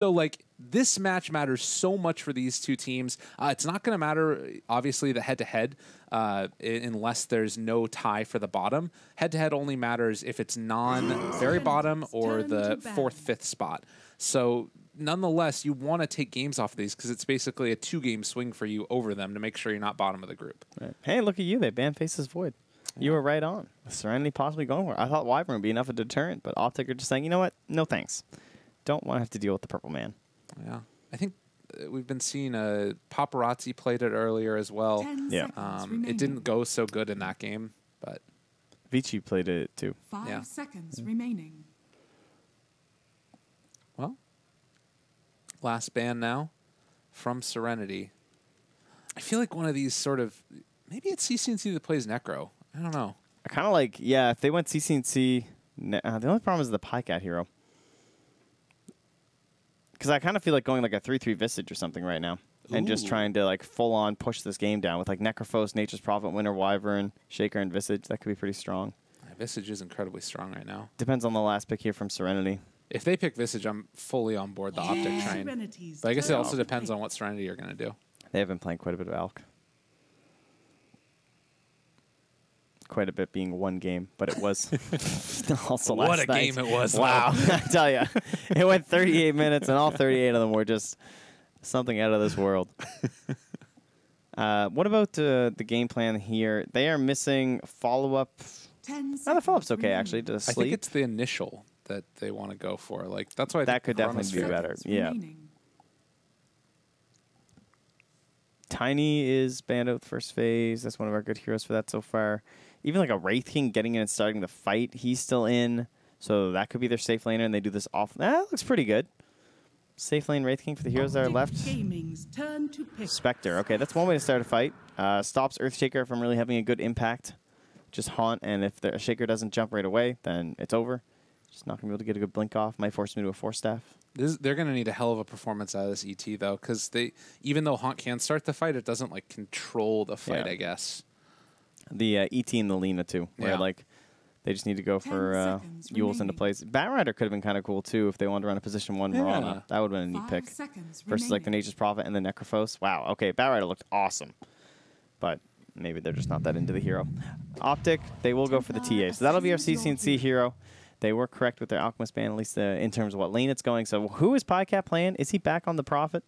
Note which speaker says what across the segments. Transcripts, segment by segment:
Speaker 1: So, like, this match matters so much for these two teams. It's not going to matter, obviously, the head-to-head, unless there's no tie for the bottom. Head-to-head only matters if it's non-very bottom or the 4th, 5th spot. So, nonetheless, you want to take games off of these because it's basically a 2-game swing for you over them to make sure you're not bottom of the group.
Speaker 2: Right. Hey, look at you. They banned Faces Void. You were right on. Serenity possibly going for it. I thought Wyvern would be enough of a deterrent, but OpTic are just saying, you know what? No thanks. Don't want to have to deal with the purple man.
Speaker 1: Yeah. I think we've been seeing Paparazzi played it earlier as well.
Speaker 2: Yeah.
Speaker 1: It didn't go so good in that game, but
Speaker 2: Vici played it too.
Speaker 3: 5 seconds remaining.
Speaker 1: Well, last ban now from Serenity. I feel like one of these sort of, maybe it's CCNC that plays Necro. I don't know.
Speaker 2: I kind of like, yeah, if they went CCNC, the only problem is the Pycat hero. Because I kind of feel like going like a 3-3 Visage or something right now. And just trying to like full on push this game down with like Necrophos, Nature's Prophet, Winter Wyvern, Shaker, and Visage. That could be pretty strong.
Speaker 1: Visage is incredibly strong right now.
Speaker 2: Depends on the last pick here from Serenity.
Speaker 1: If they pick Visage, I'm fully on board the OpTic train. But I guess it also depends on what Serenity are going to do.
Speaker 2: They have been playing quite a bit of Alk. Quite a bit being one game, but it was also last
Speaker 1: What a
Speaker 2: night.
Speaker 1: game it was.
Speaker 2: Wow. I tell you, it went 38 minutes, and all 38 of them were just something out of this world. What about the game plan here? They are missing follow-up. The follow-up's okay, actually, to sleep.
Speaker 1: I think it's the initial that they want to go for. Like, that's why I
Speaker 2: that
Speaker 1: think
Speaker 2: could definitely be better. Yeah. Tiny is banned out first phase. That's one of our good heroes for that so far. Even like a Wraith King getting in and starting the fight, he's still in. So that could be their safe laner, and they do this off. That looks pretty good. Safe lane Wraith King for the heroes that are left. Spectre. Okay, that's one way to start a fight. Stops Earthshaker from really having a good impact. Just haunt, and if the Shaker doesn't jump right away, then it's over. Just not going to be able to get a good blink off. Might force me to a 4-staff.
Speaker 1: They're going to need a hell of a performance out of this ET, though, because even though Haunt can start the fight, it doesn't like control the fight, I guess.
Speaker 2: The ET and the Lena, too, where like they just need to go for Yules into place. Batrider could have been kind of cool, too, if they wanted to run a position 1 Mirana. That would have been a neat pick. Versus like the Nature's Prophet and the Necrophos. Wow, okay, Batrider looked awesome. But maybe they're just not that into the hero. OpTic, they will go for the TA. So that'll be our CCNC hero. They were correct with their Alchemist ban, at least in terms of what lane it's going. So who is Pycat playing? Is he back on the Prophet?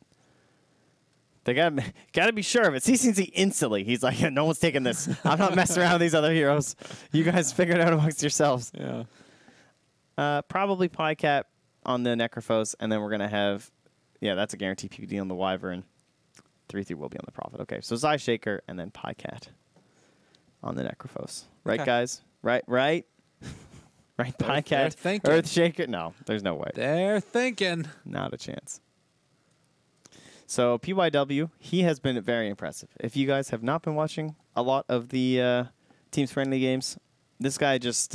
Speaker 2: They gotta be sure of it. CCNC instantly. He's like, no one's taking this. I'm not messing around with these other heroes. You guys figure it out amongst yourselves.
Speaker 1: Yeah.
Speaker 2: Probably Pycat on the Necrophos, and then we're gonna have, that's a guaranteed PvD on the Wyvern. 3-3 will be on the Prophet. Okay, so Zai Shaker and then Pycat on the Necrophos. Right, guys? Right. Right, Pycat, Earthshaker? No, there's no way. They're
Speaker 1: thinking.
Speaker 2: Not a chance. So PYW, he has been very impressive. If you guys have not been watching a lot of the Teams Friendly games, this guy just,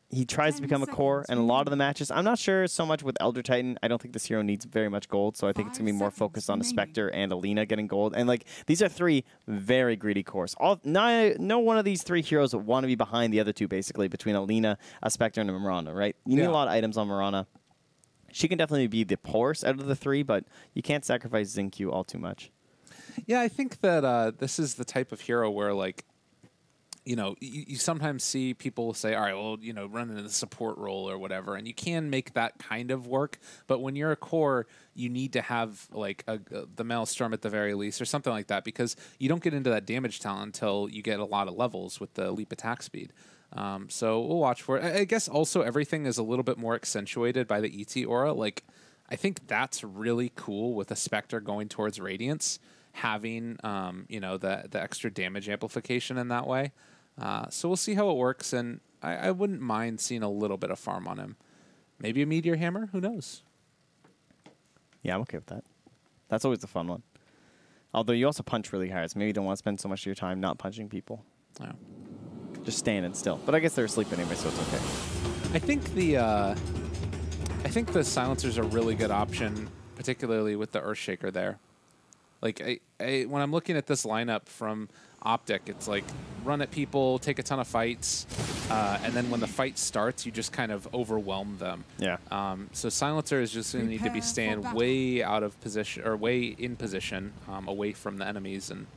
Speaker 2: he tries to become a core in a lot of the matches. I'm not sure so much with Elder Titan. I don't think this hero needs very much gold, so I think it's going to be more focused on a Spectre and a Lena getting gold. And, like, these are 3 very greedy cores. No one of these 3 heroes want to be behind the other 2, basically, between a Lena, a Spectre, and a Mirana, right? You need a lot of items on Mirana. She can definitely be the poorest out of the 3, but you can't sacrifice Xingqiu all too much.
Speaker 1: Yeah, I think that this is the type of hero where, like, you sometimes see people say, all right, well, run into the support role or whatever, and you can make that kind of work. But when you're a core, you need to have like the Maelstrom at the very least or something like that, because you don't get into that damage talent until you get a lot of levels with the leap attack speed. So we'll watch for it. I guess also everything is a little bit more accentuated by the ET aura. Like, I think that's really cool with a Spectre going towards Radiance, having the extra damage amplification in that way. So we'll see how it works, and I wouldn't mind seeing a little bit of farm on him. Maybe a Meteor Hammer, who knows?
Speaker 2: Yeah, I'm okay with that. That's always the fun one. Although you also punch really hard, so maybe you don't want to spend so much of your time not punching people.
Speaker 1: Yeah.
Speaker 2: Just standing still. But I guess they're asleep anyway, so it's okay.
Speaker 1: I think the silencer's a really good option, particularly with the Earthshaker there. Like, when I'm looking at this lineup from OpTic, it's like run at people, take a ton of fights, and then when the fight starts, you just kind of overwhelm them.
Speaker 2: Yeah.
Speaker 1: So Silencer is just going to need to be staying way out of position, or way in position, away from the enemies, and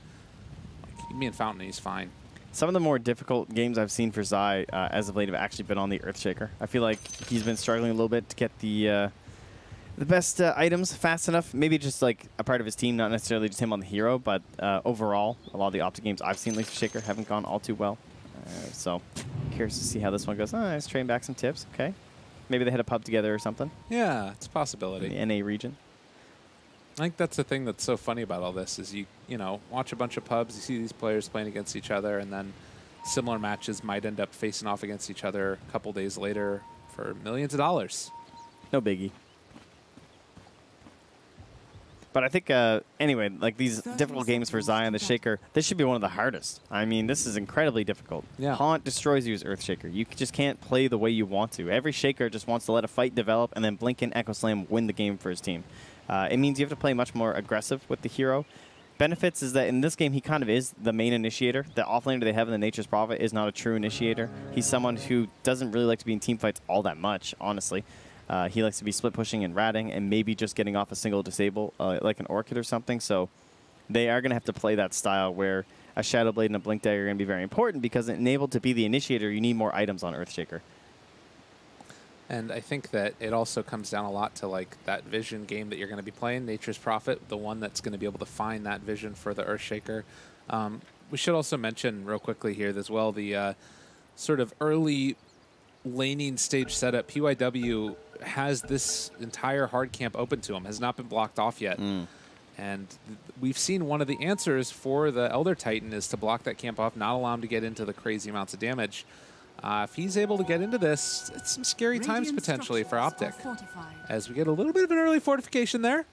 Speaker 1: like, me and Fountain, he's fine.
Speaker 2: Some of the more difficult games I've seen for Zai as of late have actually been on the Earthshaker. I feel like he's been struggling a little bit to get the best items fast enough. Maybe just like a part of his team, not necessarily just him on the hero, but overall, a lot of the OpTic games I've seen Earthshaker haven't gone all too well. So curious to see how this one goes. Let's train back some tips. Okay. Maybe they had a pub together or something.
Speaker 1: Yeah, it's a possibility.
Speaker 2: In the NA region.
Speaker 1: I think that's the thing that's so funny about all this is you know, watch a bunch of pubs, you see these players playing against each other, and then similar matches might end up facing off against each other a couple days later for millions of dollars.
Speaker 2: No biggie. But I think, anyway, like these difficult games for Zai and the Shaker, this should be one of the hardest. I mean, this is incredibly difficult.
Speaker 1: Yeah.
Speaker 2: Haunt destroys you as Earthshaker. You just can't play the way you want to. Every Shaker just wants to let a fight develop and then blink and Echo Slam win the game for his team. It means you have to play much more aggressive with the hero. Benefits is that in this game, he kind of is the main initiator. The offlaner they have in the Nature's Prophet is not a true initiator. He's someone who doesn't really like to be in team fights all that much, honestly. He likes to be split pushing and ratting and maybe just getting off a single disable like an Orchid or something. So they are going to have to play that style where a Shadow Blade and a Blink Dagger are going to be very important because enabled to be the initiator, you need more items on Earthshaker.
Speaker 1: And I think that it also comes down a lot to like that vision game that you're going to be playing, Nature's Prophet, the one that's going to be able to find that vision for the Earthshaker. We should also mention real quickly here as well the sort of early laning stage setup. PYW has this entire hard camp open to him, has not been blocked off yet. And we've seen one of the answers for the Elder Titan is to block that camp off, not allow him to get into the crazy amounts of damage. If he's able to get into this, it's some scary times potentially for OpTic. As we get a little bit of an early fortification there.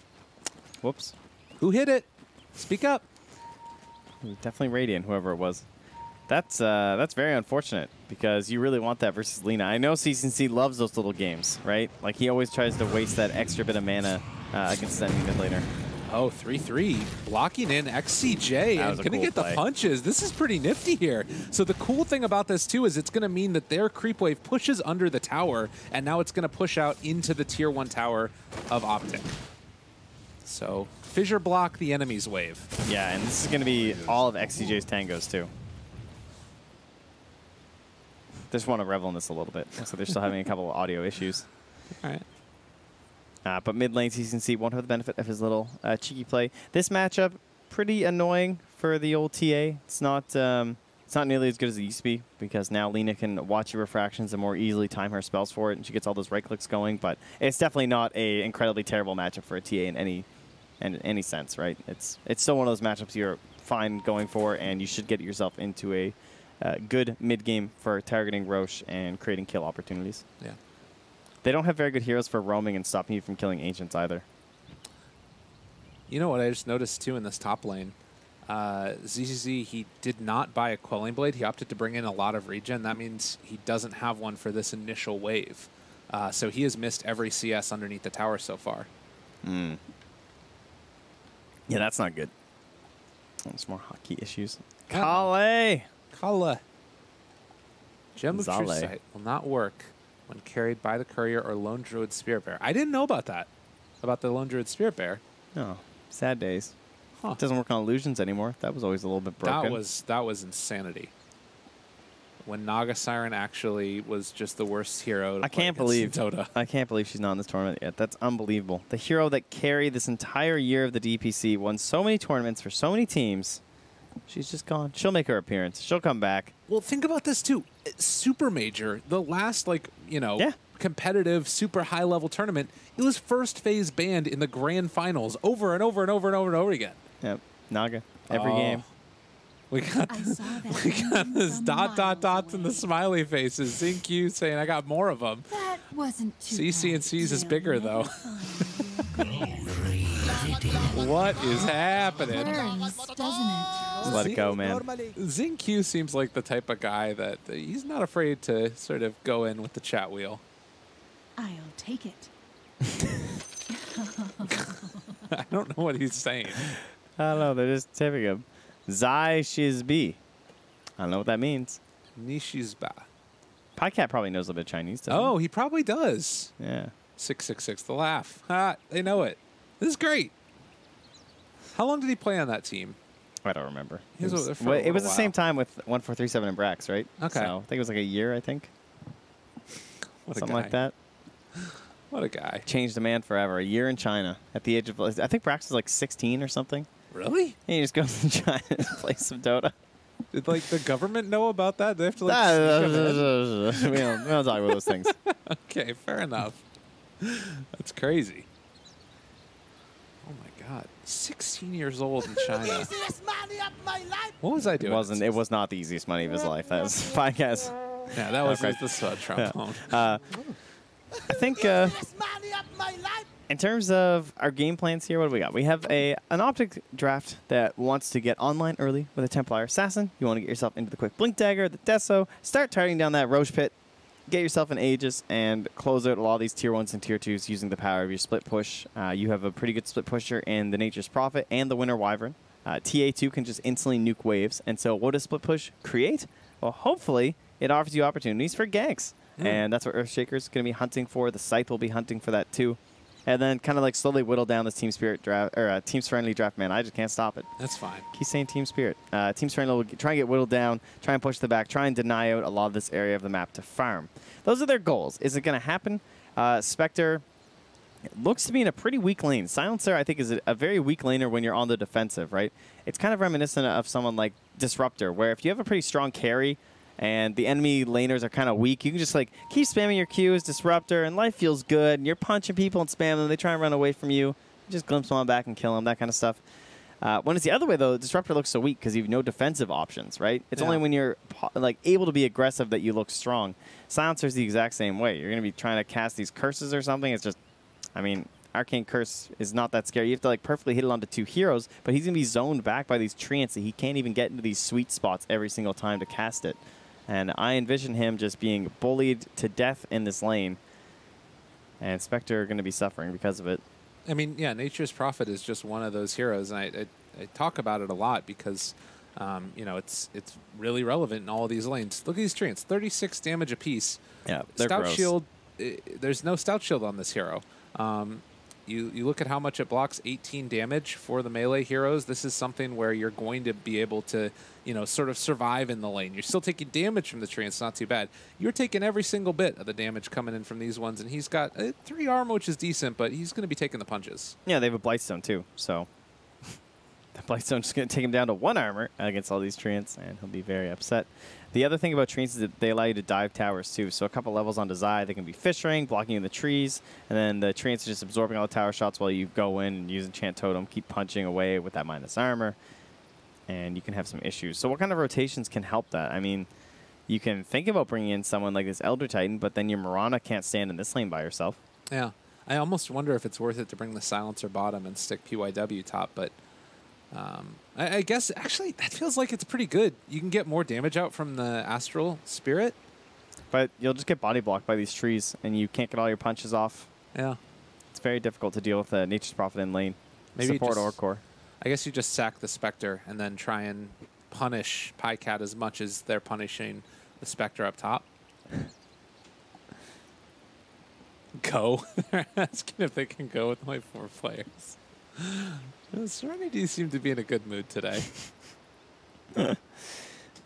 Speaker 2: Whoops.
Speaker 1: Who hit it? Speak up.
Speaker 2: Definitely Radiant, whoever it was. That's very unfortunate because you really want that versus Lina. I know CCC loves those little games, right? Like he always tries to waste that extra bit of mana against that mid laner.
Speaker 1: Oh, 3-3, blocking in XCJ and going to get the punches. This is pretty nifty here. So the cool thing about this, too, is it's going to mean that their creep wave pushes under the tower, and now it's going to push out into the Tier 1 tower of OpTic. So fissure block the enemy's wave.
Speaker 2: Yeah, and this is going to be all of XCJ's tangos, too. Just want to revel in this a little bit. So they're still having a couple of audio issues.
Speaker 1: All right.
Speaker 2: But mid lane, CCC won't have the benefit of his little cheeky play. This matchup, pretty annoying for the old TA. It's not nearly as good as it used to be because now Lina can watch your refractions and more easily time her spells for it, and she gets all those right clicks going. But it's definitely not a incredibly terrible matchup for a TA in any sense, right? It's still one of those matchups you're fine going for, and you should get yourself into a good mid game for targeting Roche and creating kill opportunities.
Speaker 1: Yeah.
Speaker 2: They don't have very good heroes for roaming and stopping you from killing Ancients either.
Speaker 1: You know what I just noticed, too, in this top lane? ZZZ, he did not buy a Quelling Blade. He opted to bring in a lot of regen. That means he doesn't have one for this initial wave. So he has missed every CS underneath the tower so far.
Speaker 2: Yeah, that's not good. Some more hotkey issues. Kale!
Speaker 1: Kale. Gem of True Sight will not work when carried by the courier or Lone Druid Spirit Bear. I didn't know about that, about the Lone Druid Spirit Bear.
Speaker 2: Oh, sad days.
Speaker 1: Huh.
Speaker 2: It doesn't work on illusions anymore. That was always a little bit broken.
Speaker 1: That was insanity. When Naga Siren actually was just the worst hero to play against Dota.
Speaker 2: I can't believe she's not in this tournament yet. That's unbelievable. The hero that carried this entire year of the DPC, won so many tournaments for so many teams. She's just gone. She'll make her appearance. She'll come back.
Speaker 1: Well, think about this, too. Super Major, the last, competitive, super high-level tournament, it was first phase banned in the grand finals over and over and over and over and over again.
Speaker 2: Yep. Naga. Every game.
Speaker 1: We got this dots and the smiley faces. ZinQ saying, I got more of them.
Speaker 3: That wasn't too
Speaker 1: CC and C's is bigger, though. What is happening?
Speaker 3: Burns, doesn't it?
Speaker 2: Just let it go, man.
Speaker 1: ZinQ seems like the type of guy that he's not afraid to sort of go in with the chat wheel.
Speaker 3: I'll take it.
Speaker 1: I don't know what he's saying.
Speaker 2: I don't know. They're just tipping him. Zai Shizbi. I don't know what that means.
Speaker 1: Nishizba.
Speaker 2: PyCat probably knows a little bit of Chinese, doesn't
Speaker 1: Oh, he probably does.
Speaker 2: he? Yeah.
Speaker 1: 666, the laugh. Ha, they know it. This is great. How long did he play on that team?
Speaker 2: I don't remember.
Speaker 1: He was over there for
Speaker 2: well,
Speaker 1: a
Speaker 2: it was
Speaker 1: little
Speaker 2: the same
Speaker 1: while.
Speaker 2: time with 1437 and Brax, right?
Speaker 1: Okay.
Speaker 2: So I think it was like a year, I think.
Speaker 1: What a
Speaker 2: Something
Speaker 1: guy.
Speaker 2: like that.
Speaker 1: What a guy.
Speaker 2: Changed the man forever. A year in China at the age of, I think Brax was like 16 or something.
Speaker 1: Really?
Speaker 2: And he just goes to China and plays some Dota.
Speaker 1: Did like the government know about that? They have to like.
Speaker 2: we don't talk about those things.
Speaker 1: Okay, fair enough. That's crazy. Oh my God, 16 years old in China. What was I doing?
Speaker 2: It was not the easiest money of his life. That was podcast.
Speaker 1: Yeah, that was
Speaker 2: Okay.
Speaker 1: the trombone.
Speaker 2: I think in terms of our game plans here, what do we got? We have an OpTic draft that wants to get online early with a Templar Assassin. You want to get yourself into the quick Blink Dagger, the Deso, start targeting down that Roche Pit, get yourself an Aegis, and close out a lot of these tier 1s and tier 2s using the power of your split push. You have a pretty good split pusher in the Nature's Prophet and the Winter Wyvern. TA2 can just instantly nuke waves. And so what does split push create? Well, hopefully it offers you opportunities for ganks. And that's what Earthshaker's going to be hunting for. The Scythe will be hunting for that too. And then kind of like slowly whittle down this Team Spirit draft, or Team Serenity draft. Man, I just can't stop it.
Speaker 1: That's fine.
Speaker 2: Keep saying Team Spirit. Team Serenity will try and get whittled down, try and push the back, try and deny out a lot of this area of the map to farm. Those are their goals. Is it going to happen? Spectre looks to be in a pretty weak lane. Silencer, I think, is a very weak laner when you're on the defensive, right? It's kind of reminiscent of someone like Disruptor, where if you have a pretty strong carry and the enemy laners are kind of weak, you can just like keep spamming your Qs, Disruptor, and life feels good, and you're punching people and spamming them. They try and run away from you. You just glimpse them on back and kill them, that kind of stuff. When it's the other way, though, Disruptor looks so weak because you have no defensive options, right? It's only when you're like able to be aggressive that you look strong. Silencer's the exact same way. You're going to be trying to cast these curses or something. It's just, I mean, Arcane Curse is not that scary. You have to like perfectly hit it onto 2 heroes, but he's going to be zoned back by these treants that he can't even get into these sweet spots every single time to cast it. And I envision him just being bullied to death in this lane. And Spectre are going to be suffering because of it.
Speaker 1: I mean, yeah, Nature's Prophet is just one of those heroes, and I talk about it a lot because, you know, it's really relevant in all of these lanes. Look at these treants, 36 damage apiece.
Speaker 2: Yeah, they're
Speaker 1: Stout
Speaker 2: gross.
Speaker 1: Shield, there's no Stout Shield on this hero. You look at how much it blocks, 18 damage for the melee heroes. This is something where you're going to be able to, you know, sort of survive in the lane. You're still taking damage from the treants, not too bad. You're taking every single bit of the damage coming in from these ones, and he's got 3 armor, which is decent, but he's going to be taking the punches.
Speaker 2: Yeah, they have a Blightstone too, so the Blightstone's just going to take him down to 1 armor against all these treants, and he'll be very upset. The other thing about treants is that they allow you to dive towers too. So a couple levels on Desire, they can be fishing, blocking in the trees, and then the treants are just absorbing all the tower shots while you go in and use Enchant Totem, keep punching away with that minus armor, and you can have some issues. So what kind of rotations can help that? I mean, you can think about bringing in someone like this Elder Titan, but then your Mirana can't stand in this lane by herself.
Speaker 1: Yeah. I almost wonder if it's worth it to bring the Silencer bottom and stick PYW top, but I guess, actually, that feels like it's pretty good. You can get more damage out from the Astral Spirit.
Speaker 2: But you'll just get body blocked by these trees, and you can't get all your punches off.
Speaker 1: Yeah.
Speaker 2: It's very difficult to deal with Nature's Prophet in lane.
Speaker 1: Maybe
Speaker 2: support
Speaker 1: just,
Speaker 2: or core.
Speaker 1: I guess you just sack the Spectre and then try and punish PyCat as much as they're punishing the Spectre up top. Go. They're asking if they can go with my 4 players. Serenity seemed to be in a good mood today.
Speaker 2: Oh,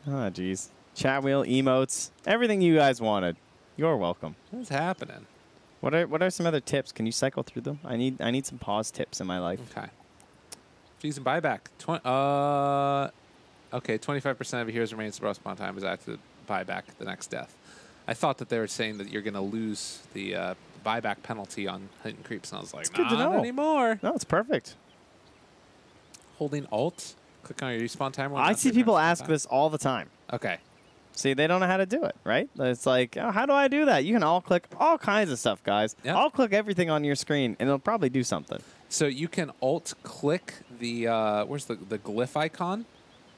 Speaker 2: jeez. Chat wheel, emotes, everything you guys wanted. You're welcome.
Speaker 1: What's happening?
Speaker 2: What are some other tips? Can you cycle through them? I need some pause tips in my life.
Speaker 1: Okay. Fees and buyback. Okay, 25% of your heroes remains the spawn time is active buyback the next death. I thought that they were saying that you're going to lose the buyback penalty on hidden creeps, and I was like,
Speaker 2: It's good to know.
Speaker 1: not anymore.
Speaker 2: No, it's perfect.
Speaker 1: Holding Alt, click on your respawn timer.
Speaker 2: I see people ask this all the time.
Speaker 1: Okay.
Speaker 2: See, they don't know how to do it, right? It's like, oh, how do I do that? You can all click all kinds of stuff, guys.
Speaker 1: Yep.
Speaker 2: I'll click everything on your screen, and it'll probably do something.
Speaker 1: So you can Alt click the, where's the glyph icon?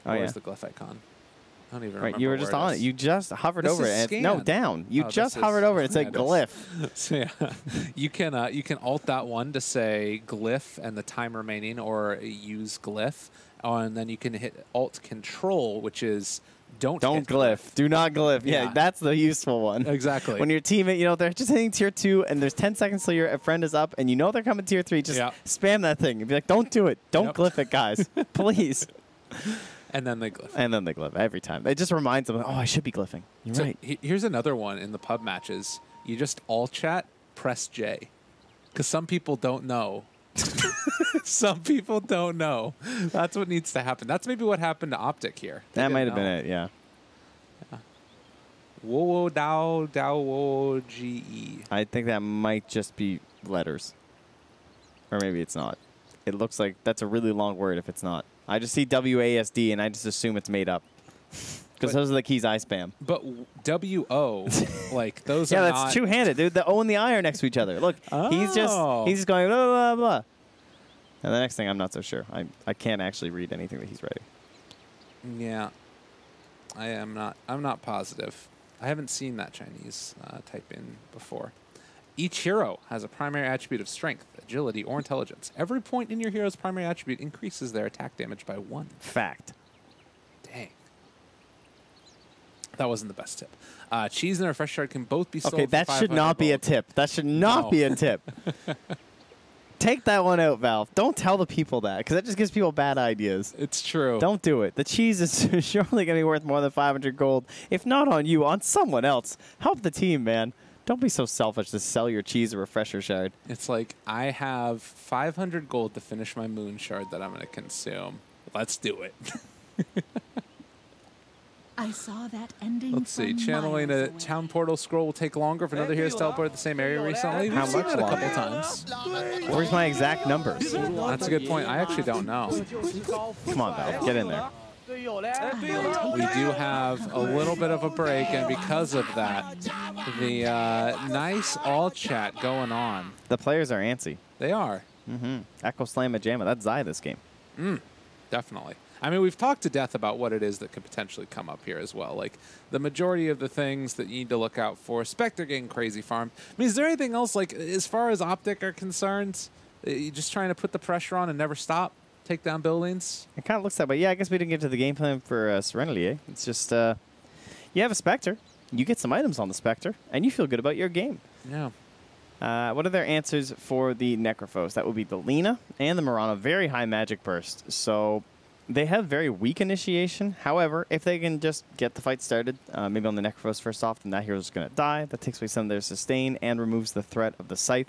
Speaker 2: Oh, yeah.
Speaker 1: Where's the glyph icon? I don't even remember.
Speaker 2: Right, you were just on it. You just hovered
Speaker 1: This
Speaker 2: over
Speaker 1: is
Speaker 2: it.
Speaker 1: scan.
Speaker 2: No, down. You
Speaker 1: Oh,
Speaker 2: just
Speaker 1: this
Speaker 2: hovered
Speaker 1: is-
Speaker 2: over it. It said
Speaker 1: yeah, it is.
Speaker 2: glyph.
Speaker 1: So yeah, you can alt that one to say glyph and the time remaining, or use glyph, and then you can hit alt control, which is don't hit
Speaker 2: glyph. Do not glyph. Yeah,
Speaker 1: Yeah.
Speaker 2: that's the useful one.
Speaker 1: Exactly.
Speaker 2: When your teammate, they're just hitting tier 2 and there's 10 seconds till your friend is up and you know they're coming tier 3, just
Speaker 1: Yeah.
Speaker 2: spam that thing. And be like, don't do it. Don't
Speaker 1: Yep.
Speaker 2: glyph it, guys. Please.
Speaker 1: And then they glyph.
Speaker 2: And then they glyph every time. It just reminds them, oh, I should be glyphing. You're
Speaker 1: So
Speaker 2: right.
Speaker 1: here's another one in the pub matches. You just all chat, press J, because some people don't know. Some people don't know. That's what needs to happen. That's maybe what happened to OpTic here. They
Speaker 2: That
Speaker 1: didn't
Speaker 2: might have been
Speaker 1: know.
Speaker 2: it, yeah.
Speaker 1: Wo wo dao dao wo ge.
Speaker 2: I think that might just be letters. Or maybe it's not. It looks like that's a really long word if it's not. I just see WASD and I just assume it's made up. Because those are the keys I spam.
Speaker 1: But WO, like those
Speaker 2: Yeah,
Speaker 1: are
Speaker 2: that's
Speaker 1: not.
Speaker 2: two-handed, dude. The O and the I are next to each other. Look, he's just going blah, blah, blah. And the next thing, I'm not so sure. I can't actually read anything that he's writing.
Speaker 1: Yeah, I'm not positive. I haven't seen that Chinese type in before. Each hero has a primary attribute of strength, agility, or intelligence. Every point in your hero's primary attribute increases their attack damage by 1.
Speaker 2: Fact.
Speaker 1: Dang. That wasn't the best tip. Cheese and a refresh shard can both be sold
Speaker 2: Okay,
Speaker 1: for
Speaker 2: that should
Speaker 1: 500
Speaker 2: not be a
Speaker 1: gold.
Speaker 2: tip. That should not
Speaker 1: No.
Speaker 2: be a tip. Take that one out, Valve. Don't tell the people that, because that just gives people bad ideas.
Speaker 1: It's true.
Speaker 2: Don't do it. The cheese is surely going to be worth more than 500 gold. If not on you, on someone else. Help the team, man. Don't be so selfish to sell your cheese a refresher shard.
Speaker 1: It's like, I have 500 gold to finish my moon shard that I'm going to consume. Let's do it.
Speaker 3: I saw that ending.
Speaker 1: Let's see.
Speaker 3: from
Speaker 1: Channeling a
Speaker 3: miles away.
Speaker 1: town portal scroll will take longer if another hero's teleported to the same area recently.
Speaker 2: How
Speaker 1: We've seen
Speaker 2: much
Speaker 1: that a
Speaker 2: longer?
Speaker 1: couple times.
Speaker 2: Where's my exact numbers?
Speaker 1: That's a good point. I actually don't know.
Speaker 2: Come on, Valve. Get in there.
Speaker 1: We do have a little bit of a break, and because of that, the nice all chat going on.
Speaker 2: The players are antsy.
Speaker 1: They are.
Speaker 2: Echo Slamma Jamma. That's Zai this game.
Speaker 1: Definitely. I mean, we've talked to death about what it is that could potentially come up here as well. Like, the majority of the things that you need to look out for. Spectre getting crazy farmed. I mean, is there anything else, like, as far as OpTic are concerned, you just trying to put the pressure on and never stop? Take down buildings?
Speaker 2: It kind of looks that way. Yeah, I guess we didn't get to the game plan for Serenity, eh? It's just, you have a Spectre. You get some items on the Spectre, and you feel good about your game.
Speaker 1: Yeah.
Speaker 2: What are their answers for the Necrophos? That would be the Lina and the Mirana. Very high magic burst. So they have very weak initiation. However, if they can just get the fight started, maybe on the Necrophos first off, then that hero's going to die. That takes away some of their sustain and removes the threat of the Scythe.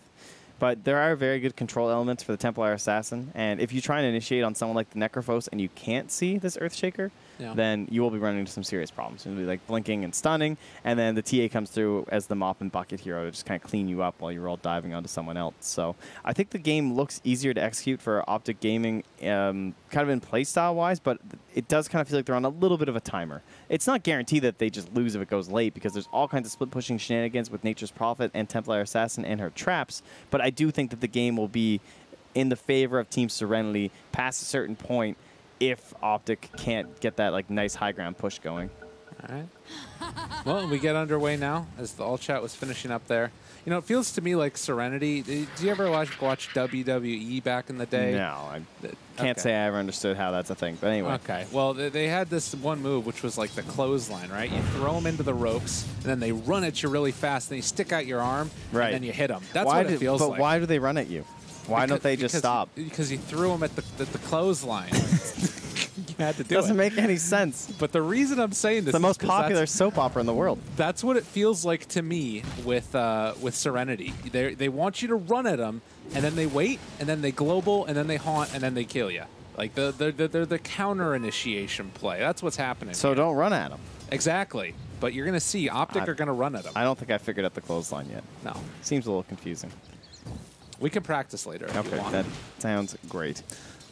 Speaker 2: But there are very good control elements for the Templar Assassin. And if you try and initiate on someone like the Necrophos and you can't see this Earthshaker, then you will be running into some serious problems. It'll be like blinking and stunning, and then the TA comes through as the mop and bucket hero to just kind of clean you up while you're all diving onto someone else. So I think the game looks easier to execute for OpTic Gaming, kind of in playstyle wise, but it does kind of feel like they're on a little bit of a timer. It's not guaranteed that they just lose if it goes late, because there's all kinds of split pushing shenanigans with Nature's Prophet and Templar Assassin and her traps, but I do think that the game will be in the favor of Team Serenity past a certain point if OpTic can't get that like nice high ground push going.
Speaker 1: All right. Well, we get underway now as the all chat was finishing up there. You know, it feels to me like Serenity. Do you ever watch WWE back in the day?
Speaker 2: No, I can't say I ever understood how that's a thing. But anyway.
Speaker 1: Okay. Well, they had this one move, which was like the clothesline, right? You throw them into the ropes, and then they run at you really fast, and then you stick out your arm, and then you hit them. That's what it feels like.
Speaker 2: But why do they run at you? Why don't they just stop?
Speaker 1: Because you threw them at the clothesline. You had to do it.
Speaker 2: Doesn't make any sense.
Speaker 1: But the reason I'm saying this
Speaker 2: It's the most
Speaker 1: is 'cause
Speaker 2: popular soap opera in the world.
Speaker 1: That's what it feels like to me with Serenity. They want you to run at them, and then they wait, and then they global, and then they haunt, and then they kill you. Like they're the counter initiation play. That's what's happening.
Speaker 2: So don't run at them.
Speaker 1: Exactly. But you're gonna see OpTic are gonna run at them.
Speaker 2: I don't think I figured out the clothesline yet.
Speaker 1: No.
Speaker 2: Seems a little confusing.
Speaker 1: We can practice later if you
Speaker 2: Okay,
Speaker 1: want.
Speaker 2: that sounds great.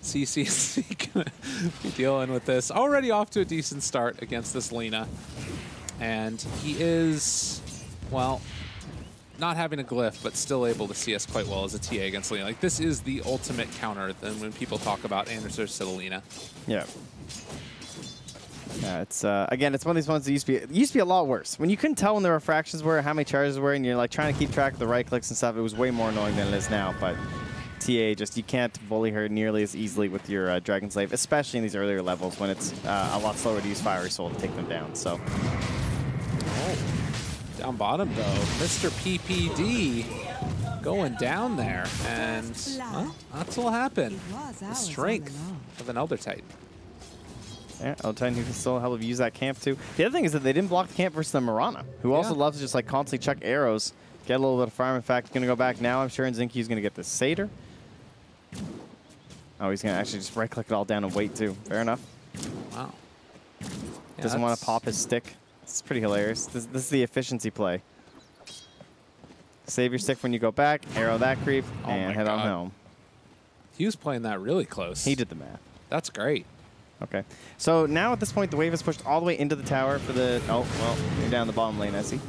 Speaker 1: CC's gonna be dealing with this. Already off to a decent start against this Lina. And he is, well, not having a glyph, but still able to see us quite well as a TA against Lina. Like, this is the ultimate counter than when people talk about answers to the Lina.
Speaker 2: Yeah. It's again, it's one of these ones that used to be a lot worse. When you couldn't tell when the refractions were, how many charges were, and you're like trying to keep track of the right clicks and stuff, it was way more annoying than it is now. But TA, just you can't bully her nearly as easily with your Dragon Slave, especially in these earlier levels when it's a lot slower to use Fiery Soul to take them down. So,
Speaker 1: down bottom though, Mr. PPD going down there, and well, that's what happened. The strength of an Elder Titan.
Speaker 2: Yeah, Elder Titan who can still help use that camp too. The other thing is that they didn't block the camp versus the Mirana, who also loves to just like constantly chuck arrows, get a little bit of farm. In fact, going to go back now, I'm sure, and Zinky's going to get the Satyr. Oh, he's going to actually just right-click it all down and wait too. Fair enough.
Speaker 1: Wow. Yeah,
Speaker 2: doesn't want to pop his stick. It's pretty hilarious. This is the efficiency play. Save your stick when you go back, arrow that creep, and head on home.
Speaker 1: He was playing that really close.
Speaker 2: He did the math.
Speaker 1: That's great.
Speaker 2: Okay. So now at this point, the wave is pushed all the way into the tower for the... Oh, well, you're down the bottom lane, I see.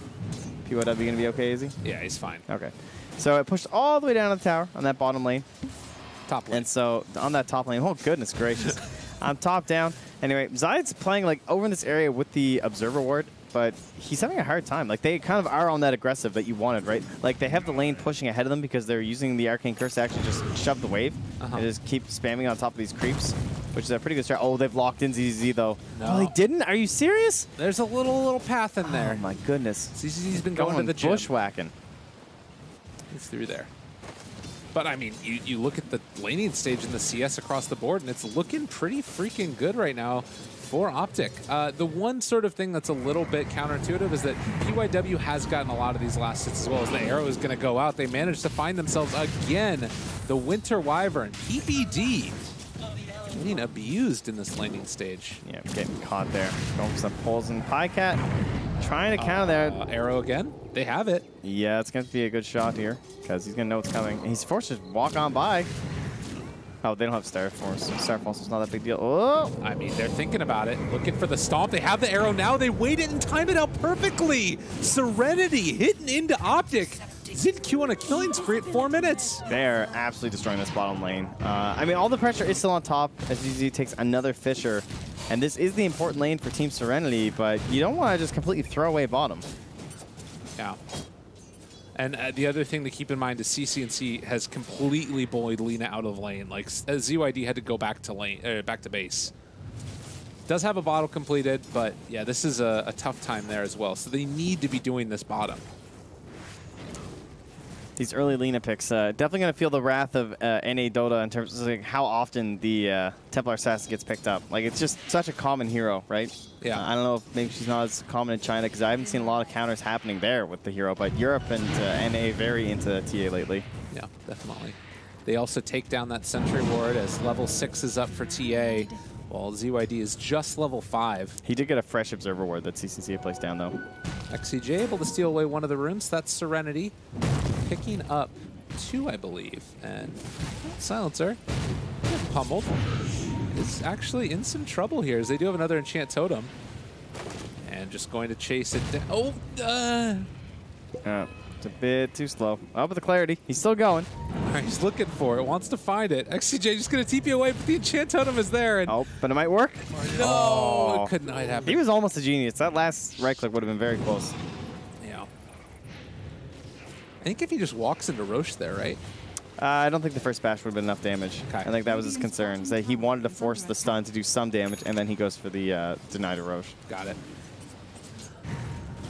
Speaker 2: POW going to be okay, is he?
Speaker 1: Yeah, he's fine.
Speaker 2: Okay. So it pushed all the way down to the tower on that bottom lane.
Speaker 1: Top lane.
Speaker 2: And so on that top lane, oh, goodness gracious. I'm top down. Anyway, Zayed's playing like over in this area with the Observer Ward, but he's having a hard time. Like, they kind of are on that aggressive that you wanted, right? Like, they have the lane pushing ahead of them because they're using the Arcane Curse to actually just shove the wave and just keep spamming on top of these creeps, which is a pretty good strat. Oh, they've locked in ZZ, though.
Speaker 1: No.
Speaker 2: Oh, they didn't? Are you serious?
Speaker 1: There's a little path in there.
Speaker 2: Oh, my goodness.
Speaker 1: ZZ's been going to the gym.
Speaker 2: Bushwhacking.
Speaker 1: He's through there. But, I mean, you look at the laning stage in the CS across the board, and it's looking pretty freaking good right now for OpTic. The one sort of thing that's a little bit counterintuitive is that PYW has gotten a lot of these last hits as well. As the arrow is going to go out, they managed to find themselves again the Winter Wyvern. PPD being abused in this laning stage.
Speaker 2: Yeah, getting caught there. Going for some pulls and Pycat trying to counter there.
Speaker 1: Arrow again. They have it.
Speaker 2: Yeah, it's going to be a good shot here because he's going to know what's coming. And he's forced to walk on by. Oh, they don't have Star Force. Star Force is not that big deal. Oh!
Speaker 1: I mean, they're thinking about it. Looking for the stomp. They have the arrow now. They wait it and time it out perfectly. Serenity hitting into OpTic. ZQ on a killing spree at 4 minutes.
Speaker 2: They're absolutely destroying this bottom lane. I mean, all the pressure is still on top as ZZ takes another Fisher. And this is the important lane for Team Serenity, but you don't want to just completely throw away bottom.
Speaker 1: Yeah. And the other thing to keep in mind is CCNC has completely bullied Lina out of lane. Like, ZYD had to go back to lane, back to base. Does have a bottle completed, but yeah, this is a tough time there as well. So they need to be doing this bottom.
Speaker 2: These early Lina picks, definitely going to feel the wrath of NA Dota in terms of like, how often the Templar Assassin gets picked up. Like, it's just such a common hero, right?
Speaker 1: Yeah.
Speaker 2: I don't know if maybe she's not as common in China because I haven't seen a lot of counters happening there with the hero, but Europe and NA very into TA lately.
Speaker 1: Yeah, definitely. They also take down that Sentry Ward as level 6 is up for TA, while ZYD is just level 5.
Speaker 2: He did get a fresh Observer Ward that CCC had placed down, though.
Speaker 1: XCJ able to steal away one of the rooms. That's Serenity. Picking up 2, I believe. And Silencer, pummeled, is actually in some trouble here as they do have another Enchant Totem. And just going to chase it down. Oh,
Speaker 2: it's a bit too slow. Oh, but the clarity. He's still going.
Speaker 1: All right, he's looking for it, wants to find it. XCJ just going to TP away, but the Enchant Totem is there. And
Speaker 2: oh, but it might work.
Speaker 1: No, it could not happen.
Speaker 2: He was almost a genius. That last right click would have been very close.
Speaker 1: Yeah. I think if he just walks into Roche there, right?
Speaker 2: I don't think the first bash would have been enough damage.
Speaker 1: Okay.
Speaker 2: I think that was his concern, that he wanted to force the stun to do some damage, and then he goes for the deny to Roche.
Speaker 1: Got it.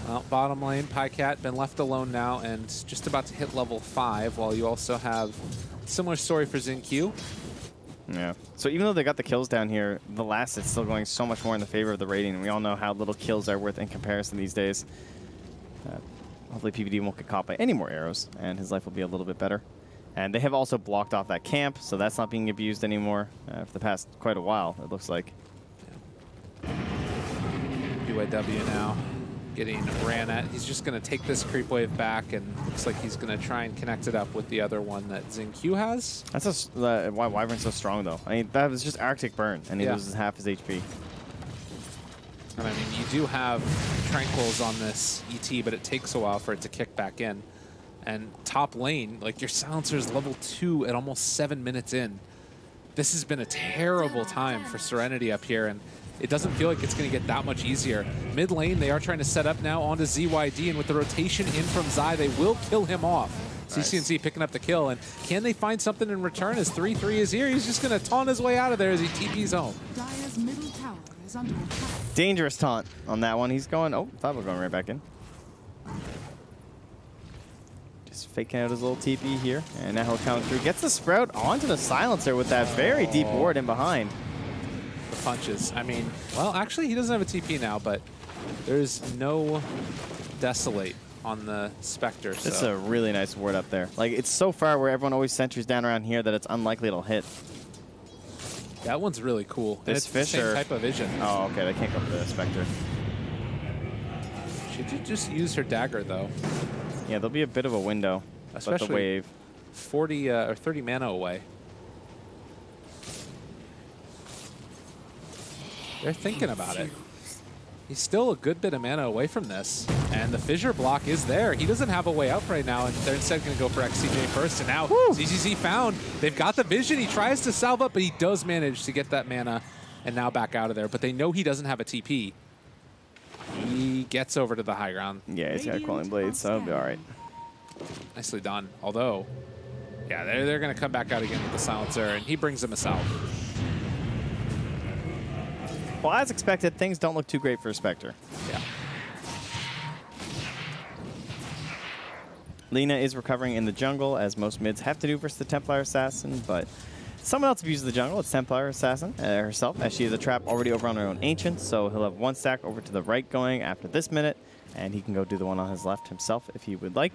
Speaker 1: Well, bottom lane, Pycat been left alone now and just about to hit level 5, while you also have similar story for ZinQ.
Speaker 2: Yeah. So even though they got the kills down here, the last hit's still going so much more in the favor of the rating, and we all know how little kills are worth in comparison these days. Hopefully PPD won't get caught by any more arrows, and his life will be a little bit better. And they have also blocked off that camp, so that's not being abused anymore for the past quite a while, it looks like.
Speaker 1: Yeah. UAW now getting ran at. He's just going to take this creep wave back, and looks like he's going to try and connect it up with the other one that ZinQ has.
Speaker 2: That's why Wyvern's so strong, though. I mean, that was just Arctic Burn, and he loses half his HP.
Speaker 1: And I mean, you do have Tranquils on this ET, but it takes a while for it to kick back in. And top lane, like your Silencer's level 2 at almost 7 minutes in. This has been a terrible time for Serenity up here, and it doesn't feel like it's going to get that much easier. Mid lane, they are trying to set up now onto ZYD, and with the rotation in from Zai, they will kill him off.
Speaker 2: Nice.
Speaker 1: CCNC picking up the kill, and can they find something in return as 3-3 is here? He's just going to taunt his way out of there as he TPs home.
Speaker 3: Dire's middle tower is under attack.
Speaker 2: Dangerous taunt on that one. He's going, oh, thought we were going right back in. Just faking out his little TP here, and now he'll come through. Gets the Sprout onto the Silencer with that very deep ward in behind.
Speaker 1: The punches. I mean, well, actually, he doesn't have a TP now, but there's no Desolate on the Spectre.
Speaker 2: This is a really nice ward up there. Like, it's so far where everyone always sentries down around here that it's unlikely it'll hit.
Speaker 1: That one's really cool.
Speaker 2: This
Speaker 1: Fisher. The same type of vision.
Speaker 2: Oh, okay. They can't go for the Spectre.
Speaker 1: She did just use her dagger, though.
Speaker 2: Yeah, there'll be a bit of a window.
Speaker 1: Especially
Speaker 2: but the wave.
Speaker 1: 40 or 30 mana away. They're thinking about it. He's still a good bit of mana away from this. And the fissure block is there. He doesn't have a way out right now, and they're instead going to go for XCJ first. And now ZZZ found. They've got the vision. He tries to salve up, but he does manage to get that mana and now back out of there. But they know he doesn't have a TP. He gets over to the high ground.
Speaker 2: Yeah, he's got Quelling Blades, so it'll be all right.
Speaker 1: Nicely done. Although, yeah, they're going to come back out again with the Silencer, and he brings them a south.
Speaker 2: Well, as expected, things don't look too great for a Spectre.
Speaker 1: Yeah.
Speaker 2: Lina is recovering in the jungle, as most mids have to do versus the Templar Assassin, but someone else abuses the jungle. It's Templar Assassin herself, as she has a trap already over on her own Ancient, so he'll have one stack over to the right going after this minute, and he can go do the one on his left himself if he would like.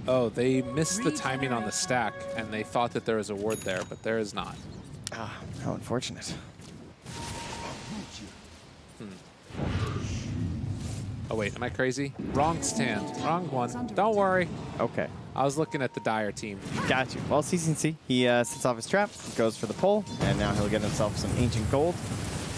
Speaker 1: Oh, they missed the timing on the stack, and they thought that there was a ward there, but there is not.
Speaker 2: Ah, how unfortunate.
Speaker 1: Oh, wait, am I crazy? Wrong stand. Wrong one. Don't worry.
Speaker 2: Okay.
Speaker 1: I was looking at the Dire team.
Speaker 2: Got you. Well, CCNC, he sets off his trap, goes for the pull, and now he'll get himself some Ancient Gold.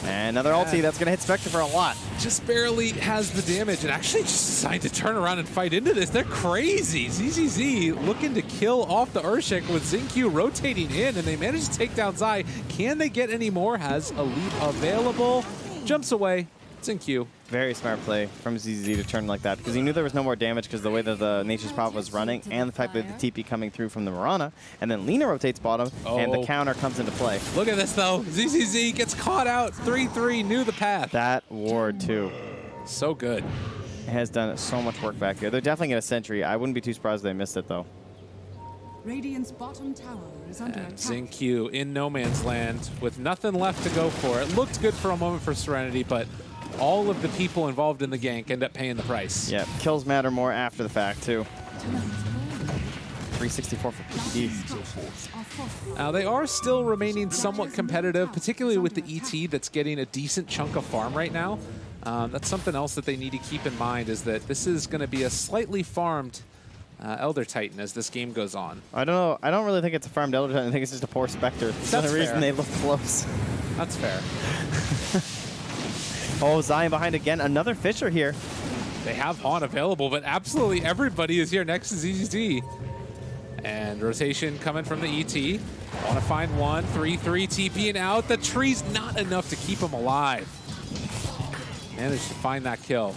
Speaker 2: And another ulti that's going to hit Spectre for a lot.
Speaker 1: Just barely has the damage, and actually just decided to turn around and fight into this. They're crazy. ZZZ looking to kill off the Urshik with Xingqiu rotating in, and they manage to take down Zai. Can they get any more? Has a lead available. Jumps away. Xingqiu.
Speaker 2: Very smart play from ZZZ to turn like that, because he knew there was no more damage because the way that the Nature's Prophet was running and the fact that the TP coming through from the Mirana, and then Lina rotates bottom, and the counter comes into play.
Speaker 1: Look at this, though. ZZZ gets caught out. 3-3, knew the path.
Speaker 2: That ward, too.
Speaker 1: So good.
Speaker 2: It has done so much work back here. They're definitely going to Sentry. I wouldn't be too surprised if they missed it, though.
Speaker 3: Radiant's bottom tower is under attack.
Speaker 1: Xingqiu in no man's land with nothing left to go for. It looked good for a moment for Serenity, but all of the people involved in the gank end up paying the price.
Speaker 2: Yeah, kills matter more after the fact, too. 364 for PPD.
Speaker 1: Now, they are still remaining somewhat competitive, particularly with the ET that's getting a decent chunk of farm right now. That's something else that they need to keep in mind, is that this is going to be a slightly farmed Elder Titan as this game goes on.
Speaker 2: I don't know. I don't really think it's a farmed Elder Titan. I think it's just a poor Spectre. That's the reason they look close.
Speaker 1: That's fair.
Speaker 2: Oh, Zion behind again. Another Fisher here.
Speaker 1: They have Han available, but absolutely everybody is here next to ZZZ. And rotation coming from the ET. Want to find one. 3-3 TPing out. The tree's not enough to keep him alive. Managed to find that kill.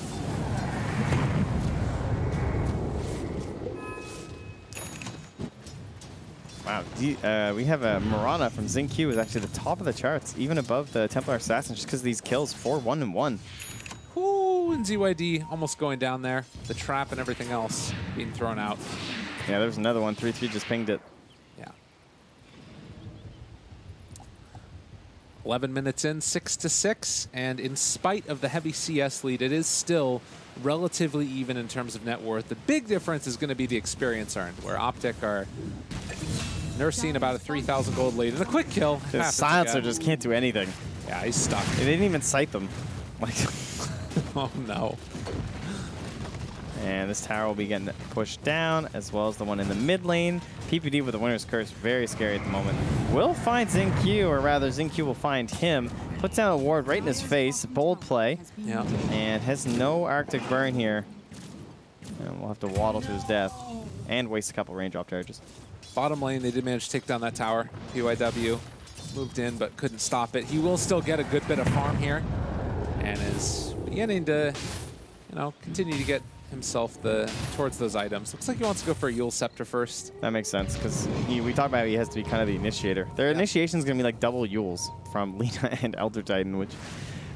Speaker 2: Wow, we have a Mirana from Xingqiu is actually the top of the charts, even above the Templar Assassin, just because of these kills, 4-1-1.
Speaker 1: Ooh, and ZYD almost going down there. The trap and everything else being thrown out.
Speaker 2: Yeah, there's another one. 3-3 just pinged it.
Speaker 1: Yeah. 11 minutes in, 6-6, and in spite of the heavy CS lead, it is still relatively even in terms of net worth. The big difference is going to be the experience earned, where OpTic are nursing about a 3,000 gold lead and a quick kill.
Speaker 2: The Silencer just can't do anything.
Speaker 1: Yeah, he's stuck.
Speaker 2: They didn't even sight them. Like,
Speaker 1: oh no.
Speaker 2: And this tower will be getting pushed down, as well as the one in the mid lane. PPD with the Winner's Curse, very scary at the moment. Will find Xingqiu, or rather Xingqiu will find him. Puts down a ward right in his face. Bold play.
Speaker 1: Yeah.
Speaker 2: And has no Arctic burn here. And we'll have to waddle to his death and waste a couple range drop charges.
Speaker 1: Bottom lane, they did manage to take down that tower. PYW moved in but couldn't stop it. He will still get a good bit of farm here and is beginning to, you know, continue to get himself towards those items. Looks like he wants to go for a Yule Scepter first.
Speaker 2: That makes sense, because we talked about how he has to be kind of the initiator. Their initiation is going to be like double Yules from Lina and Elder Titan, which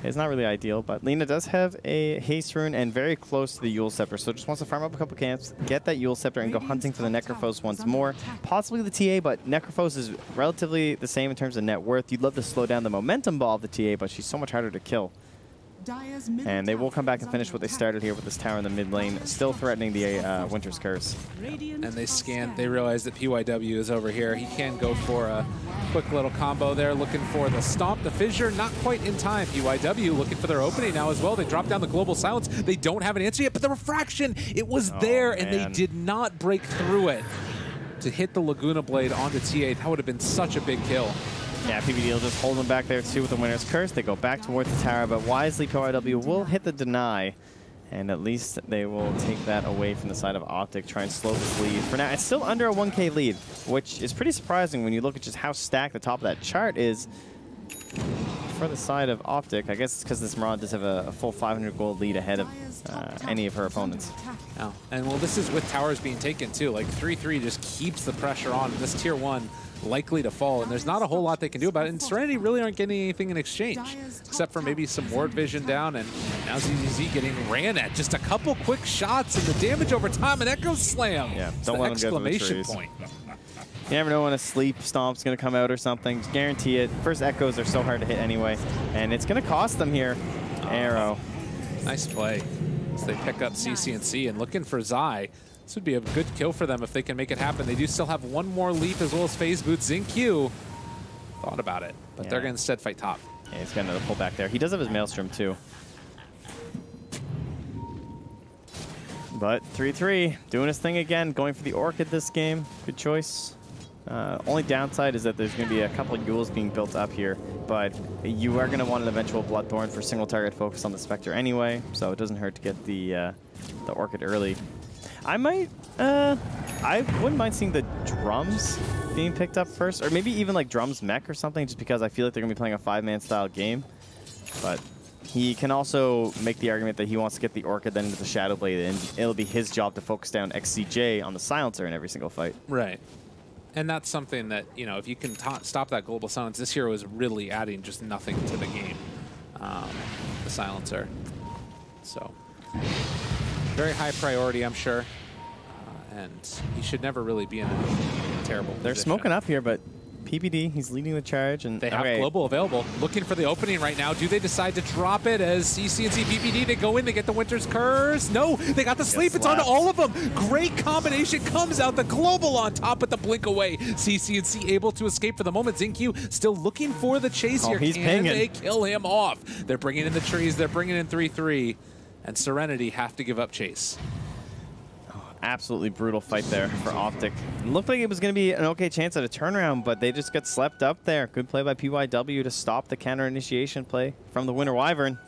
Speaker 2: is not really ideal, but Lina does have a Haste Rune and very close to the Yule Scepter, so just wants to farm up a couple camps, get that Yule Scepter, and go hunting for the Necrophos once more. Possibly the TA, but Necrophos is relatively the same in terms of net worth. You'd love to slow down the momentum ball of the TA, but she's so much harder to kill. And they will come back and finish what they started here with this tower in the mid lane, still threatening the Winter's Curse.
Speaker 1: And they scan, they realize that PYW is over here. He can go for a quick little combo there, looking for the stomp, the fissure, not quite in time. PYW looking for their opening now as well. They drop down the global silence. They don't have an answer yet, but the refraction, it was there, and they did not break through it to hit the Laguna Blade onto TA. That would have been such a big kill.
Speaker 2: Yeah, PBD will just hold them back there too with the Winter's Curse. They go back towards the tower, but wisely PYW will hit the deny, and at least they will take that away from the side of OpTic, try and slow this lead. For now, it's still under a 1K lead, which is pretty surprising when you look at just how stacked the top of that chart is for the side of OpTic. I guess it's because this Marauder does have a full 500 gold lead ahead of any of her opponents.
Speaker 1: Oh. And well, this is with towers being taken too. Like 3-3 just keeps the pressure on. This tier 1 likely to fall, and there's not a whole lot they can do about it. And Serenity really aren't getting anything in exchange, except for maybe some ward vision down, and now ZZZ getting ran at. Just a couple quick shots, and the damage over time, an Echo Slam.
Speaker 2: Yeah, don't let them get to the trees.
Speaker 1: Point.
Speaker 2: You never know when a sleep stomp's going to come out or something. Just guarantee it. First echoes are so hard to hit anyway, and it's going to cost them here. Arrow.
Speaker 1: Nice play. So they pick up CC&C and looking for Zai. This would be a good kill for them if they can make it happen. They do still have one more leap as well as phase boots. XinQ thought about it, but they're going to instead fight top.
Speaker 2: Yeah, he's got another pull back there. He does have his Maelstrom too. But 3-3, doing his thing again, going for the Orchid this game. Good choice. Only downside is that there's going to be a couple of Yules being built up here, but you are going to want an eventual Bloodthorn for single target focus on the Spectre anyway, so it doesn't hurt to get the Orchid early. I wouldn't mind seeing the drums being picked up first, or maybe even like drums mech or something, just because I feel like they're going to be playing a 5-man style game. But he can also make the argument that he wants to get the Orchid then into the Shadow Blade, and it'll be his job to focus down XCJ on the Silencer in every single fight.
Speaker 1: Right. And that's something that, you know, if you can stop that global silence, this hero is really adding just nothing to the game, the Silencer. So, very high priority, I'm sure. And he should never really be in a terrible
Speaker 2: They're
Speaker 1: position.
Speaker 2: smoking up here, but PPD, he's leading the charge. And
Speaker 1: they have global available. Looking for the opening right now. Do they decide to drop it as CC&C PPD? They go in, they get the Winter's Curse. No, they got the sleep. It's onto all of them. Great combination comes out. The global on top with the blink away. CC&C able to escape for the moment. XinQ still looking for the chase here.
Speaker 2: He's
Speaker 1: Can
Speaker 2: pinging.
Speaker 1: they kill him off? They're bringing in the trees. They're bringing in 3-3. And Serenity have to give up chase.
Speaker 2: Absolutely brutal fight there for OpTic. It looked like it was going to be an okay chance at a turnaround, but they just got slept up there. Good play by PYW to stop the counter initiation play from the Winter Wyvern.